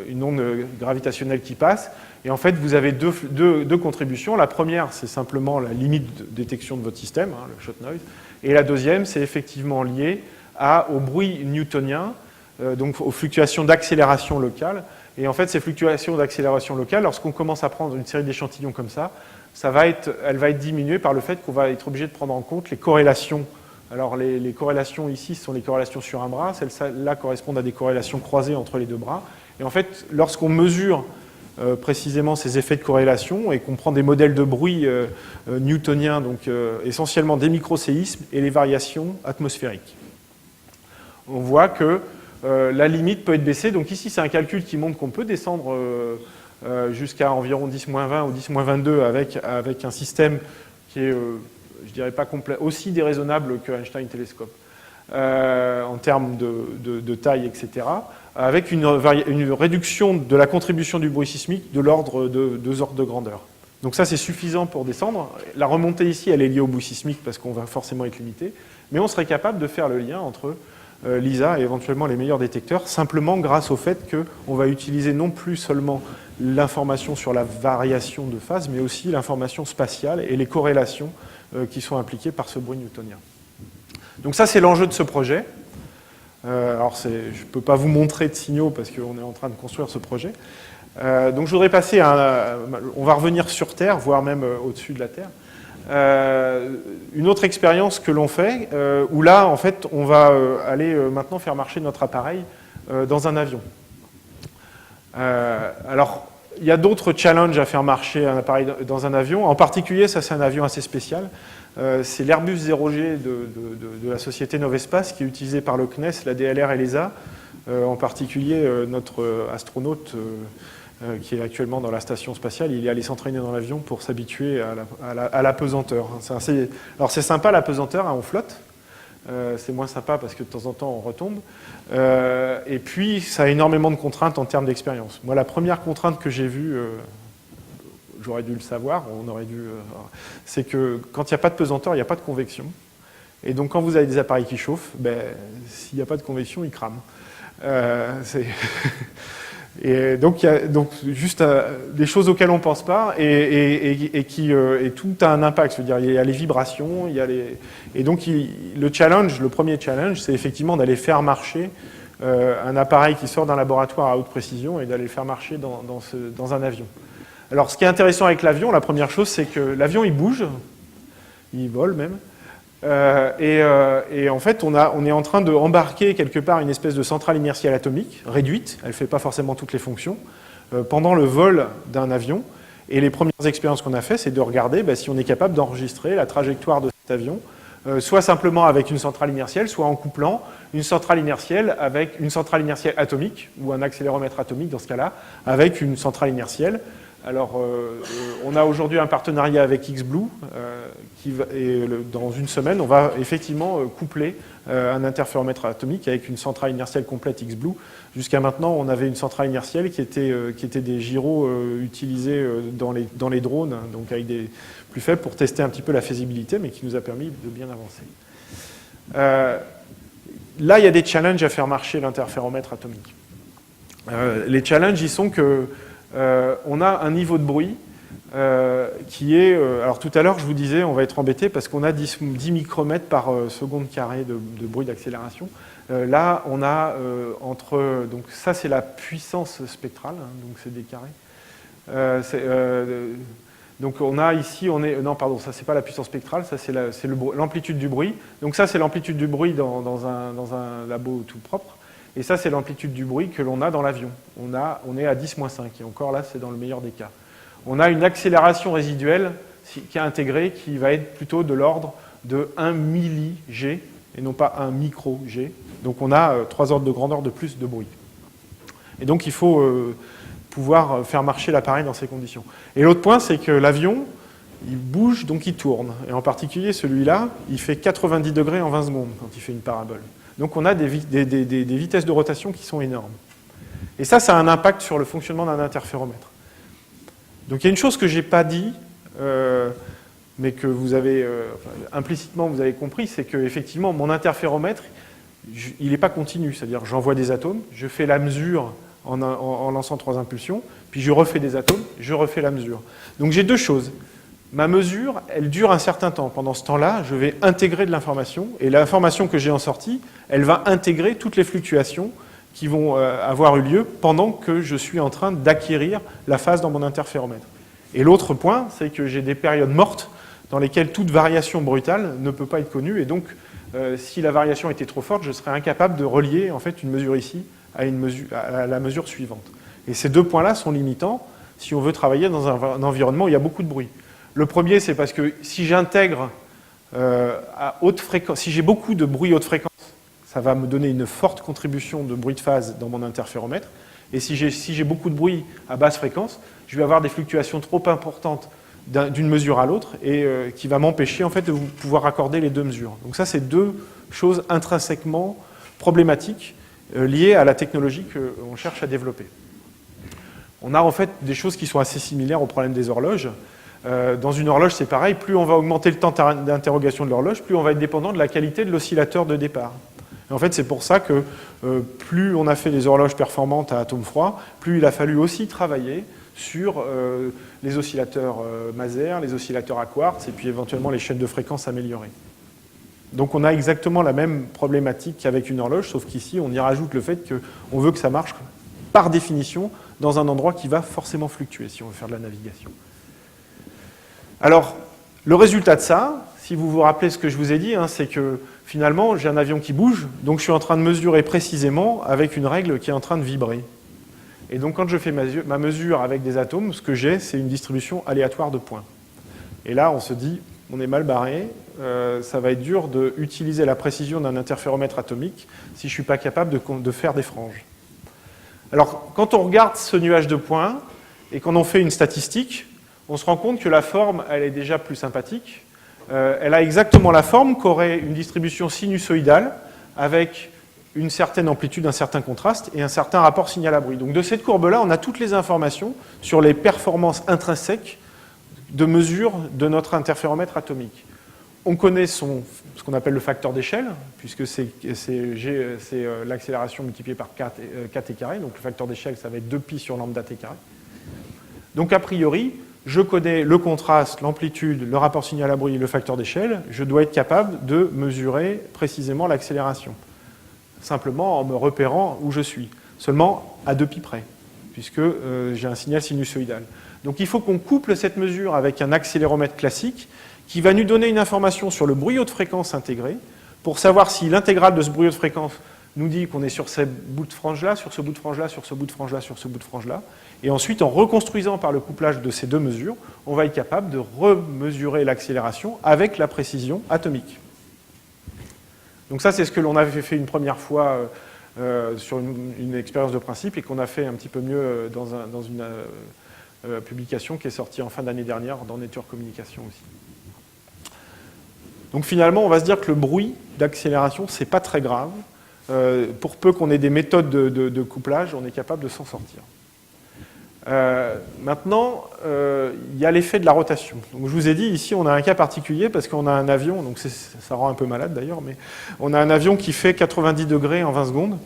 une onde gravitationnelle qui passe. Et en fait, vous avez deux contributions. La première, c'est simplement la limite de détection de votre système, hein, le shot noise. Et la deuxième, c'est effectivement lié au bruit newtonien, donc aux fluctuations d'accélération locale. Et en fait, ces fluctuations d'accélération locale, lorsqu'on commence à prendre une série d'échantillons comme ça, elle va être diminuée par le fait qu'on va être obligé de prendre en compte les corrélations. Alors, les corrélations ici, ce sont les corrélations sur un bras. Celles-là correspondent à des corrélations croisées entre les deux bras. Et en fait, lorsqu'on mesure précisément ces effets de corrélation et qu'on prend des modèles de bruit newtoniens, donc essentiellement des microséismes et les variations atmosphériques. On voit que la limite peut être baissée. Donc ici, c'est un calcul qui montre qu'on peut descendre jusqu'à environ 10-20 ou 10-22 avec un système qui est, je dirais pas complet, aussi déraisonnable que Einstein Télescope en termes de taille, etc., avec une réduction de la contribution du bruit sismique de l'ordre de 2 ordres de grandeur. Donc ça, c'est suffisant pour descendre. La remontée ici, elle est liée au bruit sismique parce qu'on va forcément être limité, mais on serait capable de faire le lien entre l'ISA et éventuellement les meilleurs détecteurs, simplement grâce au fait qu'on va utiliser non plus seulement l'information sur la variation de phase, mais aussi l'information spatiale et les corrélations qui sont impliquées par ce bruit newtonien. Donc ça, c'est l'enjeu de ce projet. Alors, je ne peux pas vous montrer de signaux parce qu'on est en train de construire ce projet. Donc je voudrais passer on va revenir sur Terre, voire même au-dessus de la Terre. Une autre expérience que l'on fait, où là, en fait, on va aller maintenant faire marcher notre appareil dans un avion. Alors, il y a d'autres challenges à faire marcher un appareil dans un avion. En particulier, ça c'est un avion assez spécial. C'est l'Airbus 0G de la société Novespace qui est utilisé par le CNES, la DLR et l'ESA. En particulier, notre astronaute qui est actuellement dans la station spatiale, il est allé s'entraîner dans l'avion pour s'habituer à la pesanteur. Alors c'est sympa la pesanteur, hein, on flotte. C'est moins sympa parce que de temps en temps on retombe. Et puis ça a énormément de contraintes en termes d'expérience. Moi, la première contrainte que j'ai vue, j'aurais dû le savoir, c'est que quand il n'y a pas de pesanteur, il n'y a pas de convection. Et donc quand vous avez des appareils qui chauffent, s'il n'y a pas de convection, ils crament. Et donc, il y a juste des choses auxquelles on ne pense pas et tout a un impact. C'est-à-dire, il y a les vibrations, et donc le premier challenge, c'est effectivement d'aller faire marcher un appareil qui sort d'un laboratoire à haute précision et d'aller le faire marcher dans un avion. Alors, ce qui est intéressant avec l'avion, la première chose, c'est que l'avion, il bouge, il vole même. Et en fait, on est en train d'embarquer quelque part une espèce de centrale inertielle atomique, réduite, elle ne fait pas forcément toutes les fonctions, pendant le vol d'un avion. Et les premières expériences qu'on a fait, c'est de regarder si on est capable d'enregistrer la trajectoire de cet avion, soit simplement avec une centrale inertielle, soit en couplant une centrale inertielle avec une centrale inertielle atomique, ou un accéléromètre atomique dans ce cas-là, avec une centrale inertielle. Alors, on a aujourd'hui un partenariat avec XBlue, et dans une semaine, on va effectivement coupler un interféromètre atomique avec une centrale inertielle complète XBlue. Jusqu'à maintenant, on avait une centrale inertielle qui était des gyros utilisés dans les drones, donc avec des plus faibles pour tester un petit peu la faisabilité, mais qui nous a permis de bien avancer. Là, il y a des challenges à faire marcher l'interféromètre atomique. Les challenges, ils sont que on a un niveau de bruit qui est... alors tout à l'heure, je vous disais, on va être embêté parce qu'on a 10 micromètres par seconde carrée de bruit d'accélération. Là, on a donc ça, c'est la puissance spectrale, hein, donc c'est des carrés. Donc on a ici, non, pardon, ça c'est pas la puissance spectrale, ça c'est l'amplitude du bruit. Donc ça, c'est l'amplitude du bruit dans un labo tout propre. Et ça, c'est l'amplitude du bruit que l'on a dans l'avion. On est à 10-5, et encore là, c'est dans le meilleur des cas. On a une accélération résiduelle qui est intégrée, qui va être plutôt de l'ordre de 1 milli-g, et non pas 1 micro-g. Donc on a 3 ordres de grandeur de plus de bruit. Et donc il faut pouvoir faire marcher l'appareil dans ces conditions. Et l'autre point, c'est que l'avion, il bouge, donc il tourne. Et en particulier, celui-là, il fait 90 degrés en 20 secondes quand il fait une parabole. Donc on a des vitesses de rotation qui sont énormes. Et ça a un impact sur le fonctionnement d'un interféromètre. Donc il y a une chose que je n'ai pas dit, mais que vous avez, implicitement vous avez compris, c'est qu'effectivement mon interféromètre, il n'est pas continu. C'est-à-dire j'envoie des atomes, je fais la mesure en lançant 3 impulsions, puis je refais des atomes, je refais la mesure. Donc j'ai deux choses. Ma mesure, elle dure un certain temps. Pendant ce temps-là, je vais intégrer de l'information, et l'information que j'ai en sortie, elle va intégrer toutes les fluctuations qui vont avoir eu lieu pendant que je suis en train d'acquérir la phase dans mon interféromètre. Et l'autre point, c'est que j'ai des périodes mortes dans lesquelles toute variation brutale ne peut pas être connue, et donc si la variation était trop forte, je serais incapable de relier en fait une mesure ici à la mesure suivante. Et ces deux points-là sont limitants. si on veut travailler dans un environnement où il y a beaucoup de bruit. Le premier, c'est parce que si j'intègre à haute fréquence, si j'ai beaucoup de bruit haute fréquence, ça va me donner une forte contribution de bruit de phase dans mon interféromètre. Et si j'ai beaucoup de bruit à basse fréquence, je vais avoir des fluctuations trop importantes d'une mesure à l'autre et qui va m'empêcher en fait, de pouvoir accorder les deux mesures. Donc ça, c'est deux choses intrinsèquement problématiques liées à la technologie qu'on cherche à développer. On a en fait des choses qui sont assez similaires au problème des horloges. Dans une horloge, c'est pareil, plus on va augmenter le temps d'interrogation de l'horloge, plus on va être dépendant de la qualité de l'oscillateur de départ. Et en fait, c'est pour ça que plus on a fait des horloges performantes à atomes froids, plus il a fallu aussi travailler sur les oscillateurs Maser, les oscillateurs à quartz, et puis éventuellement les chaînes de fréquences améliorées. Donc on a exactement la même problématique qu'avec une horloge, sauf qu'ici, on y rajoute le fait qu'on veut que ça marche par définition dans un endroit qui va forcément fluctuer si on veut faire de la navigation. Alors, le résultat de ça, si vous vous rappelez ce que je vous ai dit, c'est que finalement, j'ai un avion qui bouge, donc je suis en train de mesurer précisément avec une règle qui est en train de vibrer. Et donc, quand je fais ma mesure avec des atomes, ce que j'ai, c'est une distribution aléatoire de points. Et là, on se dit, on est mal barré, ça va être dur d'utiliser la précision d'un interféromètre atomique si je ne suis pas capable de faire des franges. Alors, quand on regarde ce nuage de points, et quand on fait une statistique, on se rend compte que la forme, elle est déjà plus sympathique. Elle a exactement la forme qu'aurait une distribution sinusoïdale avec une certaine amplitude, un certain contraste et un certain rapport signal à bruit. Donc de cette courbe-là, on a toutes les informations sur les performances intrinsèques de mesure de notre interféromètre atomique. On connaît ce qu'on appelle le facteur d'échelle, puisque c'est l'accélération multipliée par 4t carré. Donc le facteur d'échelle, ça va être 2pi sur lambda t carré. Donc a priori, je connais le contraste, l'amplitude, le rapport signal à bruit et le facteur d'échelle. Je dois être capable de mesurer précisément l'accélération, simplement en me repérant où je suis, seulement à 2pi près, puisque j'ai un signal sinusoïdal. Donc il faut qu'on couple cette mesure avec un accéléromètre classique qui va nous donner une information sur le bruit haute fréquence intégré, pour savoir si l'intégrale de ce bruit haute fréquence nous dit qu'on est sur ce bout de frange-là, sur ce bout de frange-là, sur ce bout de frange-là, sur ce bout de frange-là. Et ensuite, en reconstruisant par le couplage de ces deux mesures, on va être capable de remesurer l'accélération avec la précision atomique. Donc ça, c'est ce que l'on avait fait une première fois sur une expérience de principe et qu'on a fait un petit peu mieux dans une publication qui est sortie en fin d'année dernière dans Nature Communication aussi. Donc finalement, on va se dire que le bruit d'accélération, c'est pas très grave. Pour peu qu'on ait des méthodes de couplage, on est capable de s'en sortir. Maintenant, il y a l'effet de la rotation. Donc, je vous ai dit, ici, on a un cas particulier parce qu'on a un avion, donc ça rend un peu malade d'ailleurs, mais on a un avion qui fait 90 degrés en 20 secondes.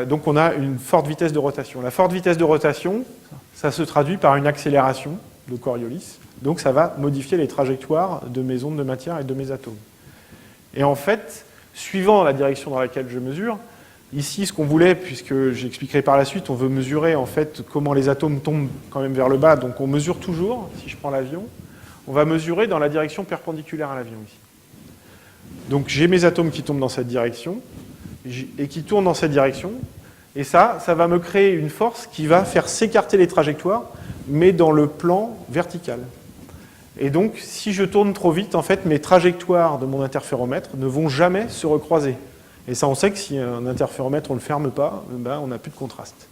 Donc, on a une forte vitesse de rotation. La forte vitesse de rotation, ça se traduit par une accélération de Coriolis. Donc, ça va modifier les trajectoires de mes ondes de matière et de mes atomes. Et en fait, suivant la direction dans laquelle je mesure, ici, ce qu'on voulait, puisque j'expliquerai par la suite, on veut mesurer en fait comment les atomes tombent quand même vers le bas. Donc on mesure toujours, si je prends l'avion, on va mesurer dans la direction perpendiculaire à l'avion ici. Donc j'ai mes atomes qui tombent dans cette direction et qui tournent dans cette direction. Et ça va me créer une force qui va faire s'écarter les trajectoires, mais dans le plan vertical. Et donc, si je tourne trop vite, en fait, mes trajectoires de mon interféromètre ne vont jamais se recroiser. Et ça, on sait que si un interféromètre, on ne le ferme pas, ben, on n'a plus de contraste.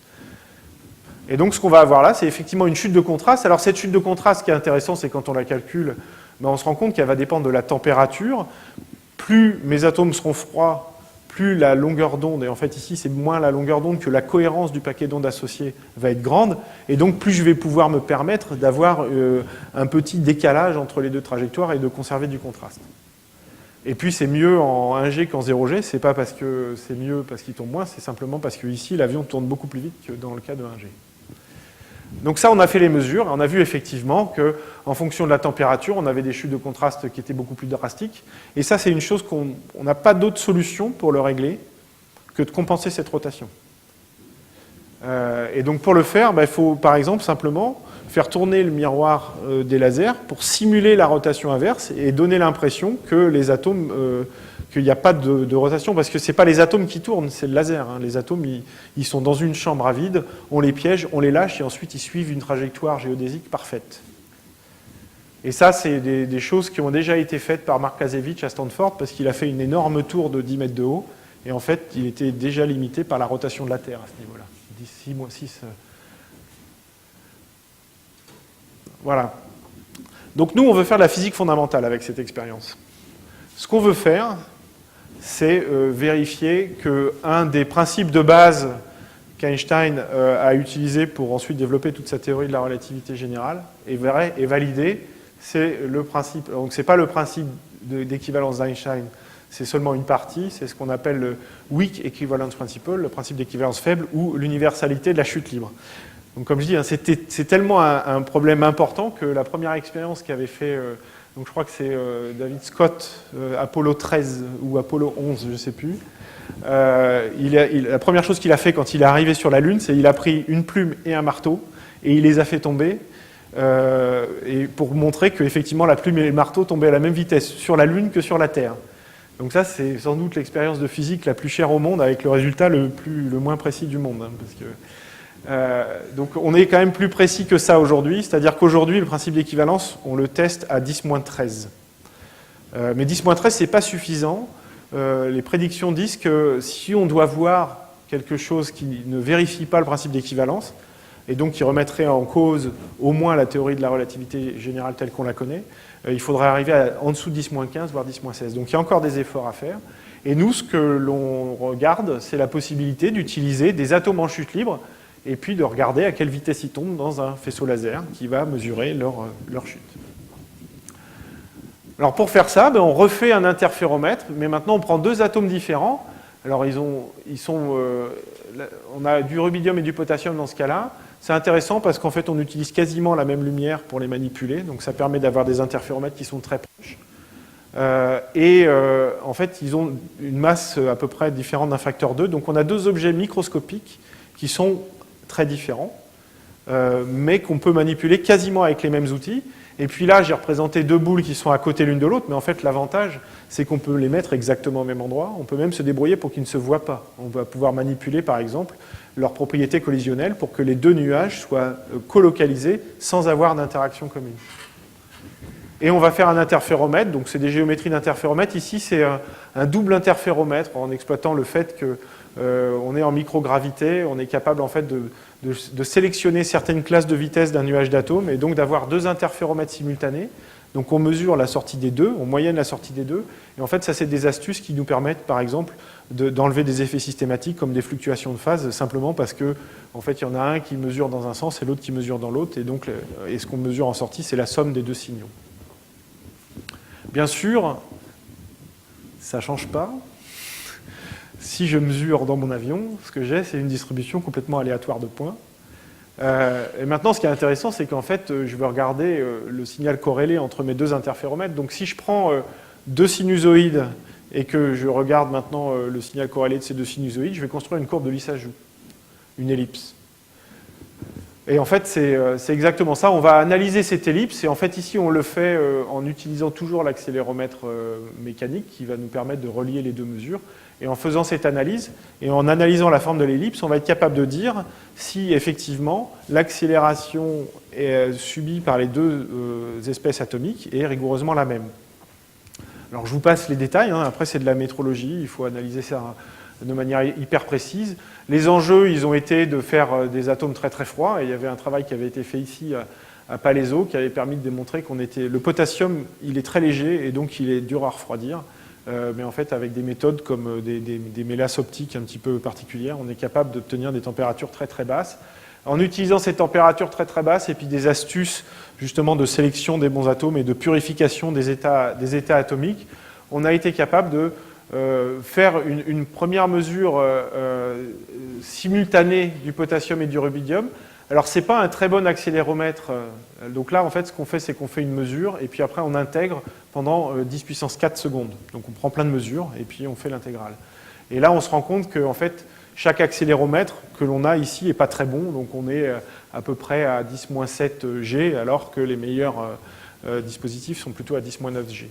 Et donc, ce qu'on va avoir là, c'est effectivement une chute de contraste. Alors, cette chute de contraste, ce qui est intéressant, c'est quand on la calcule, ben, on se rend compte qu'elle va dépendre de la température. Plus mes atomes seront froids, plus la longueur d'onde, et en fait ici c'est moins la longueur d'onde que la cohérence du paquet d'ondes associé va être grande, et donc plus je vais pouvoir me permettre d'avoir un petit décalage entre les deux trajectoires et de conserver du contraste. Et puis c'est mieux en 1G qu'en 0G, c'est pas parce que c'est mieux parce qu'il tombe moins, c'est simplement parce que ici l'avion tourne beaucoup plus vite que dans le cas de 1G. Donc ça, on a fait les mesures, et on a vu effectivement qu'en fonction de la température, on avait des chutes de contraste qui étaient beaucoup plus drastiques. Et ça, c'est une chose qu'on n'a pas d'autre solution pour le régler que de compenser cette rotation. Et donc pour le faire, il faut par exemple simplement faire tourner le miroir des lasers pour simuler la rotation inverse et donner l'impression que les atomes, qu'il n'y a pas de rotation, parce que ce n'est pas les atomes qui tournent, c'est le laser. Hein. Les atomes, ils sont dans une chambre à vide, on les piège, on les lâche, et ensuite ils suivent une trajectoire géodésique parfaite. Et ça, c'est des choses qui ont déjà été faites par Mark Kazevich à Stanford, parce qu'il a fait une énorme tour de 10 mètres de haut, et en fait, il était déjà limité par la rotation de la Terre à ce niveau-là. 6. Voilà. Donc nous, on veut faire de la physique fondamentale avec cette expérience. Ce qu'on veut faire, c'est vérifier qu'un des principes de base qu'Einstein a utilisé pour ensuite développer toute sa théorie de la relativité générale est vrai et validé. C'est le principe. Donc c'est pas le principe d'équivalence d'Einstein, c'est seulement une partie. C'est ce qu'on appelle le weak equivalence principle, le principe d'équivalence faible, ou l'universalité de la chute libre. Donc comme je dis, hein, c'est tellement un problème important que la première expérience qu'avait fait, donc je crois que c'est David Scott, Apollo 13 ou Apollo 11, je ne sais plus. La première chose qu'il a fait quand il est arrivé sur la Lune, c'est qu'il a pris une plume et un marteau et il les a fait tomber, et pour montrer qu'effectivement la plume et le marteau tombaient à la même vitesse sur la Lune que sur la Terre. Donc ça, c'est sans doute l'expérience de physique la plus chère au monde, avec le résultat le moins précis du monde, hein, parce que donc on est quand même plus précis que ça aujourd'hui, c'est-à-dire qu'aujourd'hui, le principe d'équivalence, on le teste à 10-13. Mais 10-13, ce n'est pas suffisant. Les prédictions disent que si on doit voir quelque chose qui ne vérifie pas le principe d'équivalence, et donc qui remettrait en cause au moins la théorie de la relativité générale telle qu'on la connaît, il faudrait arriver en dessous de 10-15, voire 10-16. Donc il y a encore des efforts à faire. Et nous, ce que l'on regarde, c'est la possibilité d'utiliser des atomes en chute libre et puis de regarder à quelle vitesse ils tombent dans un faisceau laser qui va mesurer leur chute. Alors pour faire ça, on refait un interféromètre, mais maintenant on prend deux atomes différents. Alors on a du rubidium et du potassium dans ce cas-là. C'est intéressant parce qu'en fait on utilise quasiment la même lumière pour les manipuler, donc ça permet d'avoir des interféromètres qui sont très proches. En fait ils ont une masse à peu près différente d'un facteur 2, donc on a deux objets microscopiques qui sont très différents, mais qu'on peut manipuler quasiment avec les mêmes outils. Et puis là, j'ai représenté deux boules qui sont à côté l'une de l'autre, mais en fait, l'avantage, c'est qu'on peut les mettre exactement au même endroit. On peut même se débrouiller pour qu'ils ne se voient pas. On va pouvoir manipuler, par exemple, leurs propriétés collisionnelles pour que les deux nuages soient colocalisés sans avoir d'interaction commune. Et on va faire un interféromètre, donc c'est des géométries d'interféromètre. Ici, c'est un double interféromètre en exploitant le fait qu'on est en microgravité, on est capable en fait de sélectionner certaines classes de vitesse d'un nuage d'atomes et donc d'avoir deux interféromètres simultanés. Donc on mesure la sortie des deux, on moyenne la sortie des deux, et en fait ça c'est des astuces qui nous permettent par exemple d'enlever des effets systématiques comme des fluctuations de phase, simplement parce que en fait il y en a un qui mesure dans un sens et l'autre qui mesure dans l'autre, et donc ce qu'on mesure en sortie c'est la somme des deux signaux. Bien sûr, ça ne change pas. Si je mesure dans mon avion, ce que j'ai, c'est une distribution complètement aléatoire de points. Et maintenant, ce qui est intéressant, c'est qu'en fait, je vais regarder le signal corrélé entre mes deux interféromètres. Donc, si je prends deux sinusoïdes et que je regarde maintenant le signal corrélé de ces deux sinusoïdes, je vais construire une courbe de Lissajous, une ellipse. Et en fait, c'est exactement ça. On va analyser cette ellipse, et en fait, ici, on le fait en utilisant toujours l'accéléromètre mécanique qui va nous permettre de relier les deux mesures. Et en faisant cette analyse, et en analysant la forme de l'ellipse, on va être capable de dire si, effectivement, l'accélération subie par les deux espèces atomiques est rigoureusement la même. Alors, je vous passe les détails. Après, c'est de la métrologie. Il faut analyser ça de manière hyper précise. Les enjeux, ils ont été de faire des atomes très très froids. Et il y avait un travail qui avait été fait ici à Palaiseau qui avait permis de démontrer qu'on était... Le potassium, il est très léger et donc il est dur à refroidir. Mais en fait, avec des méthodes comme des mélasses optiques un petit peu particulières, on est capable d'obtenir des températures très très basses. En utilisant ces températures très très basses et puis des astuces justement de sélection des bons atomes et de purification des états atomiques, on a été capable de faire une première mesure simultanée du potassium et du rubidium. Alors, ce n'est pas un très bon accéléromètre. Donc là, en fait, ce qu'on fait, c'est qu'on fait une mesure, et puis après, on intègre pendant 10 puissance 4 secondes. Donc, on prend plein de mesures, et puis on fait l'intégrale. Et là, on se rend compte qu'en fait, Chaque accéléromètre que l'on a ici n'est pas très bon, donc on est à peu près à 10-7 G, alors que les meilleurs dispositifs sont plutôt à 10-9 G.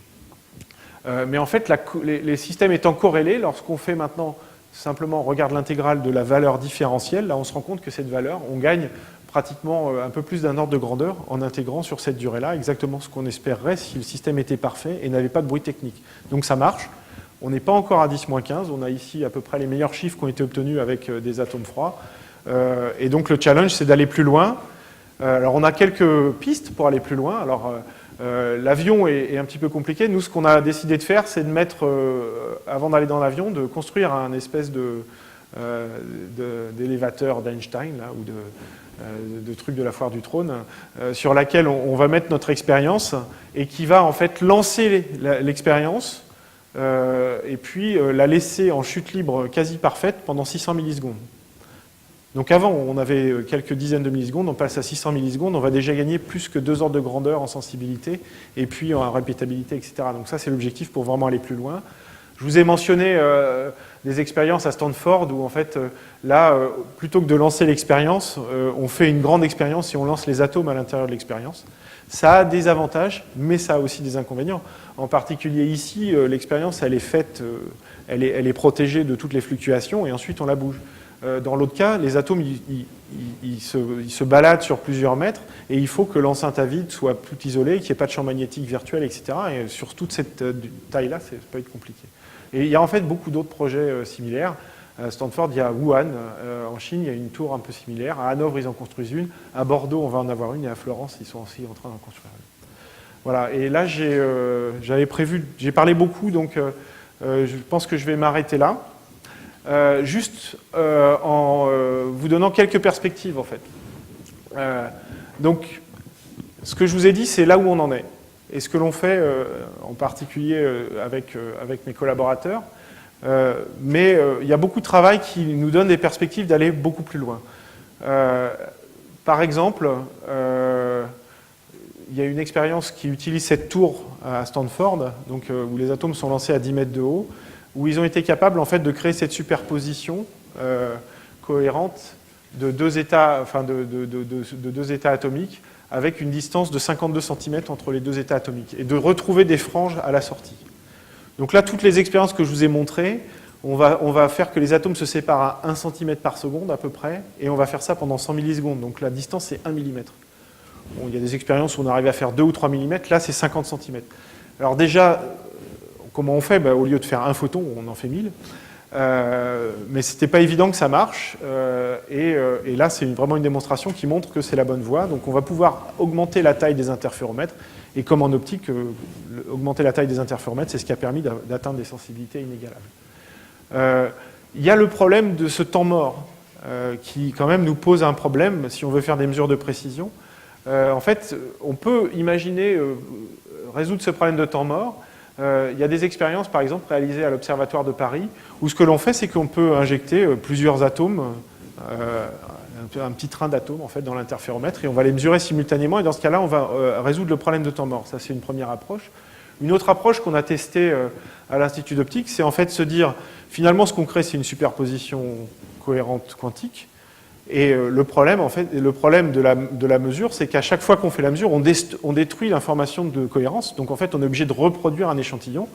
Mais en fait, les systèmes étant corrélés, lorsqu'on fait maintenant simplement, on regarde l'intégrale de la valeur différentielle, là on se rend compte que cette valeur, on gagne pratiquement un peu plus d'un ordre de grandeur en intégrant sur cette durée-là exactement ce qu'on espérerait si le système était parfait et n'avait pas de bruit technique. Donc ça marche. On n'est pas encore à 10-15, on a ici à peu près les meilleurs chiffres qui ont été obtenus avec des atomes froids. Et donc le challenge, c'est d'aller plus loin. Alors on a quelques pistes pour aller plus loin. Alors l'avion est un petit peu compliqué. Nous, ce qu'on a décidé de faire, c'est de mettre, avant d'aller dans l'avion, de construire un espèce d'élévateur d'Einstein, là, ou de truc de la foire du trône, sur laquelle on va mettre notre expérience et qui va en fait lancer l'expérience et puis la laisser en chute libre quasi parfaite pendant 600 millisecondes. Donc avant, on avait quelques dizaines de millisecondes, on passe à 600 millisecondes, on va déjà gagner plus que 2 ordres de grandeur en sensibilité et puis en répétabilité, etc. Donc ça, c'est l'objectif pour vraiment aller plus loin. Je vous ai mentionné des expériences à Stanford où, en fait, là, plutôt que de lancer l'expérience, on fait une grande expérience et on lance les atomes à l'intérieur de l'expérience. Ça a des avantages, mais ça a aussi des inconvénients. En particulier ici, l'expérience, elle est faite, elle est protégée de toutes les fluctuations et ensuite on la bouge. Dans l'autre cas, les atomes, ils se baladent sur plusieurs mètres et il faut que l'enceinte à vide soit tout isolée, qu'il n'y ait pas de champ magnétique virtuel, etc. Et sur toute cette taille-là, ça peut être compliqué. Et il y a en fait beaucoup d'autres projets similaires. À Stanford, il y a Wuhan, en Chine, il y a une tour un peu similaire. À Hanovre, ils en construisent une. À Bordeaux, on va en avoir une. Et à Florence, ils sont aussi en train d'en construire une. Voilà. Et là, j'ai parlé beaucoup, donc je pense que je vais m'arrêter là. Juste en vous donnant quelques perspectives, en fait. Donc, ce que je vous ai dit, c'est là où on en est. Et ce que l'on fait, en particulier avec mes collaborateurs. Mais il y a beaucoup de travail qui nous donne des perspectives d'aller beaucoup plus loin. Par exemple, il y a une expérience qui utilise cette tour à Stanford, donc, où les atomes sont lancés à 10 mètres de haut, où ils ont été capables en fait, de créer cette superposition cohérente de deux états, enfin de deux états atomiques avec une distance de 52 cm entre les deux états atomiques et de retrouver des franges à la sortie. Donc là, toutes les expériences que je vous ai montrées, on va faire que les atomes se séparent à 1 cm par seconde à peu près, et on va faire ça pendant 100 millisecondes. Donc la distance, c'est 1 mm. Bon, il y a des expériences où on arrive à faire 2 ou 3 mm, là c'est 50 cm. Alors déjà, comment on fait ? Au lieu de faire un photon, on en fait 1000. Mais ce n'était pas évident que ça marche. Et là, c'est vraiment une démonstration qui montre que c'est la bonne voie. Donc on va pouvoir augmenter la taille des interféromètres. Et comme en optique, augmenter la taille des interféromètres, c'est ce qui a permis d'atteindre des sensibilités inégalables. Il y a le problème de ce temps mort, qui quand même nous pose un problème si on veut faire des mesures de précision. En fait, on peut imaginer résoudre ce problème de temps mort. Il y a des expériences, par exemple, réalisées à l'Observatoire de Paris, où ce que l'on fait, c'est qu'on peut injecter plusieurs atomes, un petit train d'atomes, en fait, dans l'interféromètre, et on va les mesurer simultanément, et dans ce cas-là, on va résoudre le problème de temps mort. Ça, c'est une première approche. Une autre approche qu'on a testée à l'Institut d'optique, c'est en fait se dire, finalement, ce qu'on crée, c'est une superposition cohérente quantique, et le problème, en fait, de la mesure, c'est qu'à chaque fois qu'on fait la mesure, on détruit l'information de cohérence. Donc, en fait, on est obligé de reproduire un échantillon.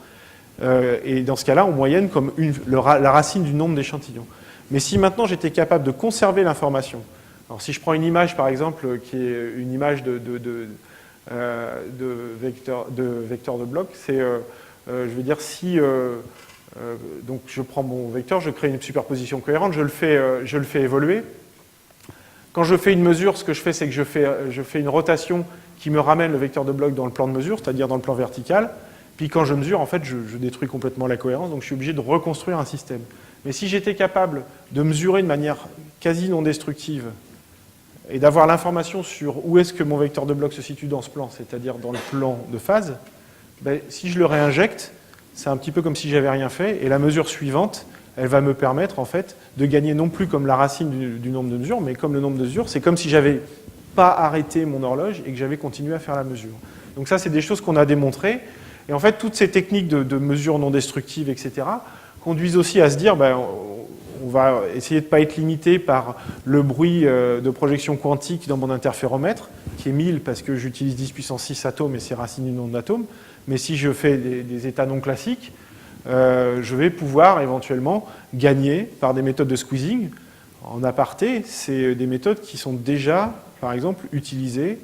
Et dans ce cas-là, en moyenne, comme la racine du nombre d'échantillons. Mais si maintenant, j'étais capable de conserver l'information, alors si je prends une image, par exemple, qui est une image de vecteur de bloc, c'est, je veux dire, si... donc, je prends mon vecteur, je crée une superposition cohérente, je le fais évoluer. Quand je fais une mesure, ce que je fais, c'est que je fais une rotation qui me ramène le vecteur de bloc dans le plan de mesure, c'est-à-dire dans le plan vertical. Puis quand je mesure, en fait, je détruis complètement la cohérence, donc je suis obligé de reconstruire un système. Mais si j'étais capable de mesurer de manière quasi non destructive et d'avoir l'information sur où est-ce que mon vecteur de bloc se situe dans ce plan, c'est-à-dire dans le plan de phase, si je le réinjecte, c'est un petit peu comme si j'avais rien fait, et la mesure suivante, elle va me permettre en fait de gagner non plus comme la racine du nombre de mesures, mais comme le nombre de mesures, c'est comme si j'avais pas arrêté mon horloge et que j'avais continué à faire la mesure. Donc ça, c'est des choses qu'on a démontrées. Et en fait, toutes ces techniques de mesures non destructives, etc., conduisent aussi à se dire, on on va essayer de ne pas être limité par le bruit de projection quantique dans mon interféromètre, qui est 1000 parce que j'utilise 10 puissance 6 atomes et c'est racine du nombre d'atomes. Mais si je fais des états non classiques, je vais pouvoir éventuellement gagner par des méthodes de squeezing. En aparté, c'est des méthodes qui sont déjà, par exemple, utilisées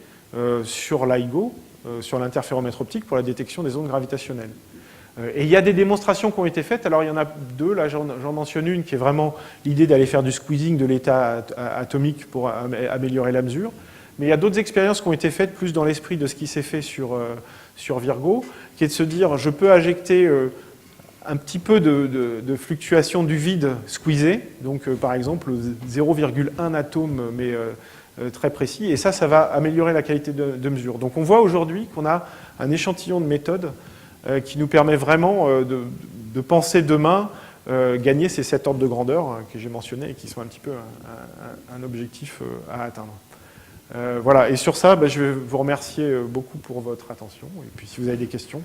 sur l'IGO, sur l'interféromètre optique pour la détection des ondes gravitationnelles. Et il y a des démonstrations qui ont été faites. Alors il y en a deux, là j'en mentionne une qui est vraiment l'idée d'aller faire du squeezing de l'état atomique pour améliorer la mesure. Mais il y a d'autres expériences qui ont été faites plus dans l'esprit de ce qui s'est fait sur Virgo, qui est de se dire je peux injecter un petit peu de fluctuation du vide squeezé, donc par exemple 0,1 atome, mais très précis, et ça va améliorer la qualité de mesure. Donc on voit aujourd'hui qu'on a un échantillon de méthodes qui nous permet vraiment de penser demain gagner ces 7 ordres de grandeur que j'ai mentionnés et qui sont un petit peu un objectif à atteindre. Voilà, et sur ça, je vais vous remercier beaucoup pour votre attention, et puis si vous avez des questions...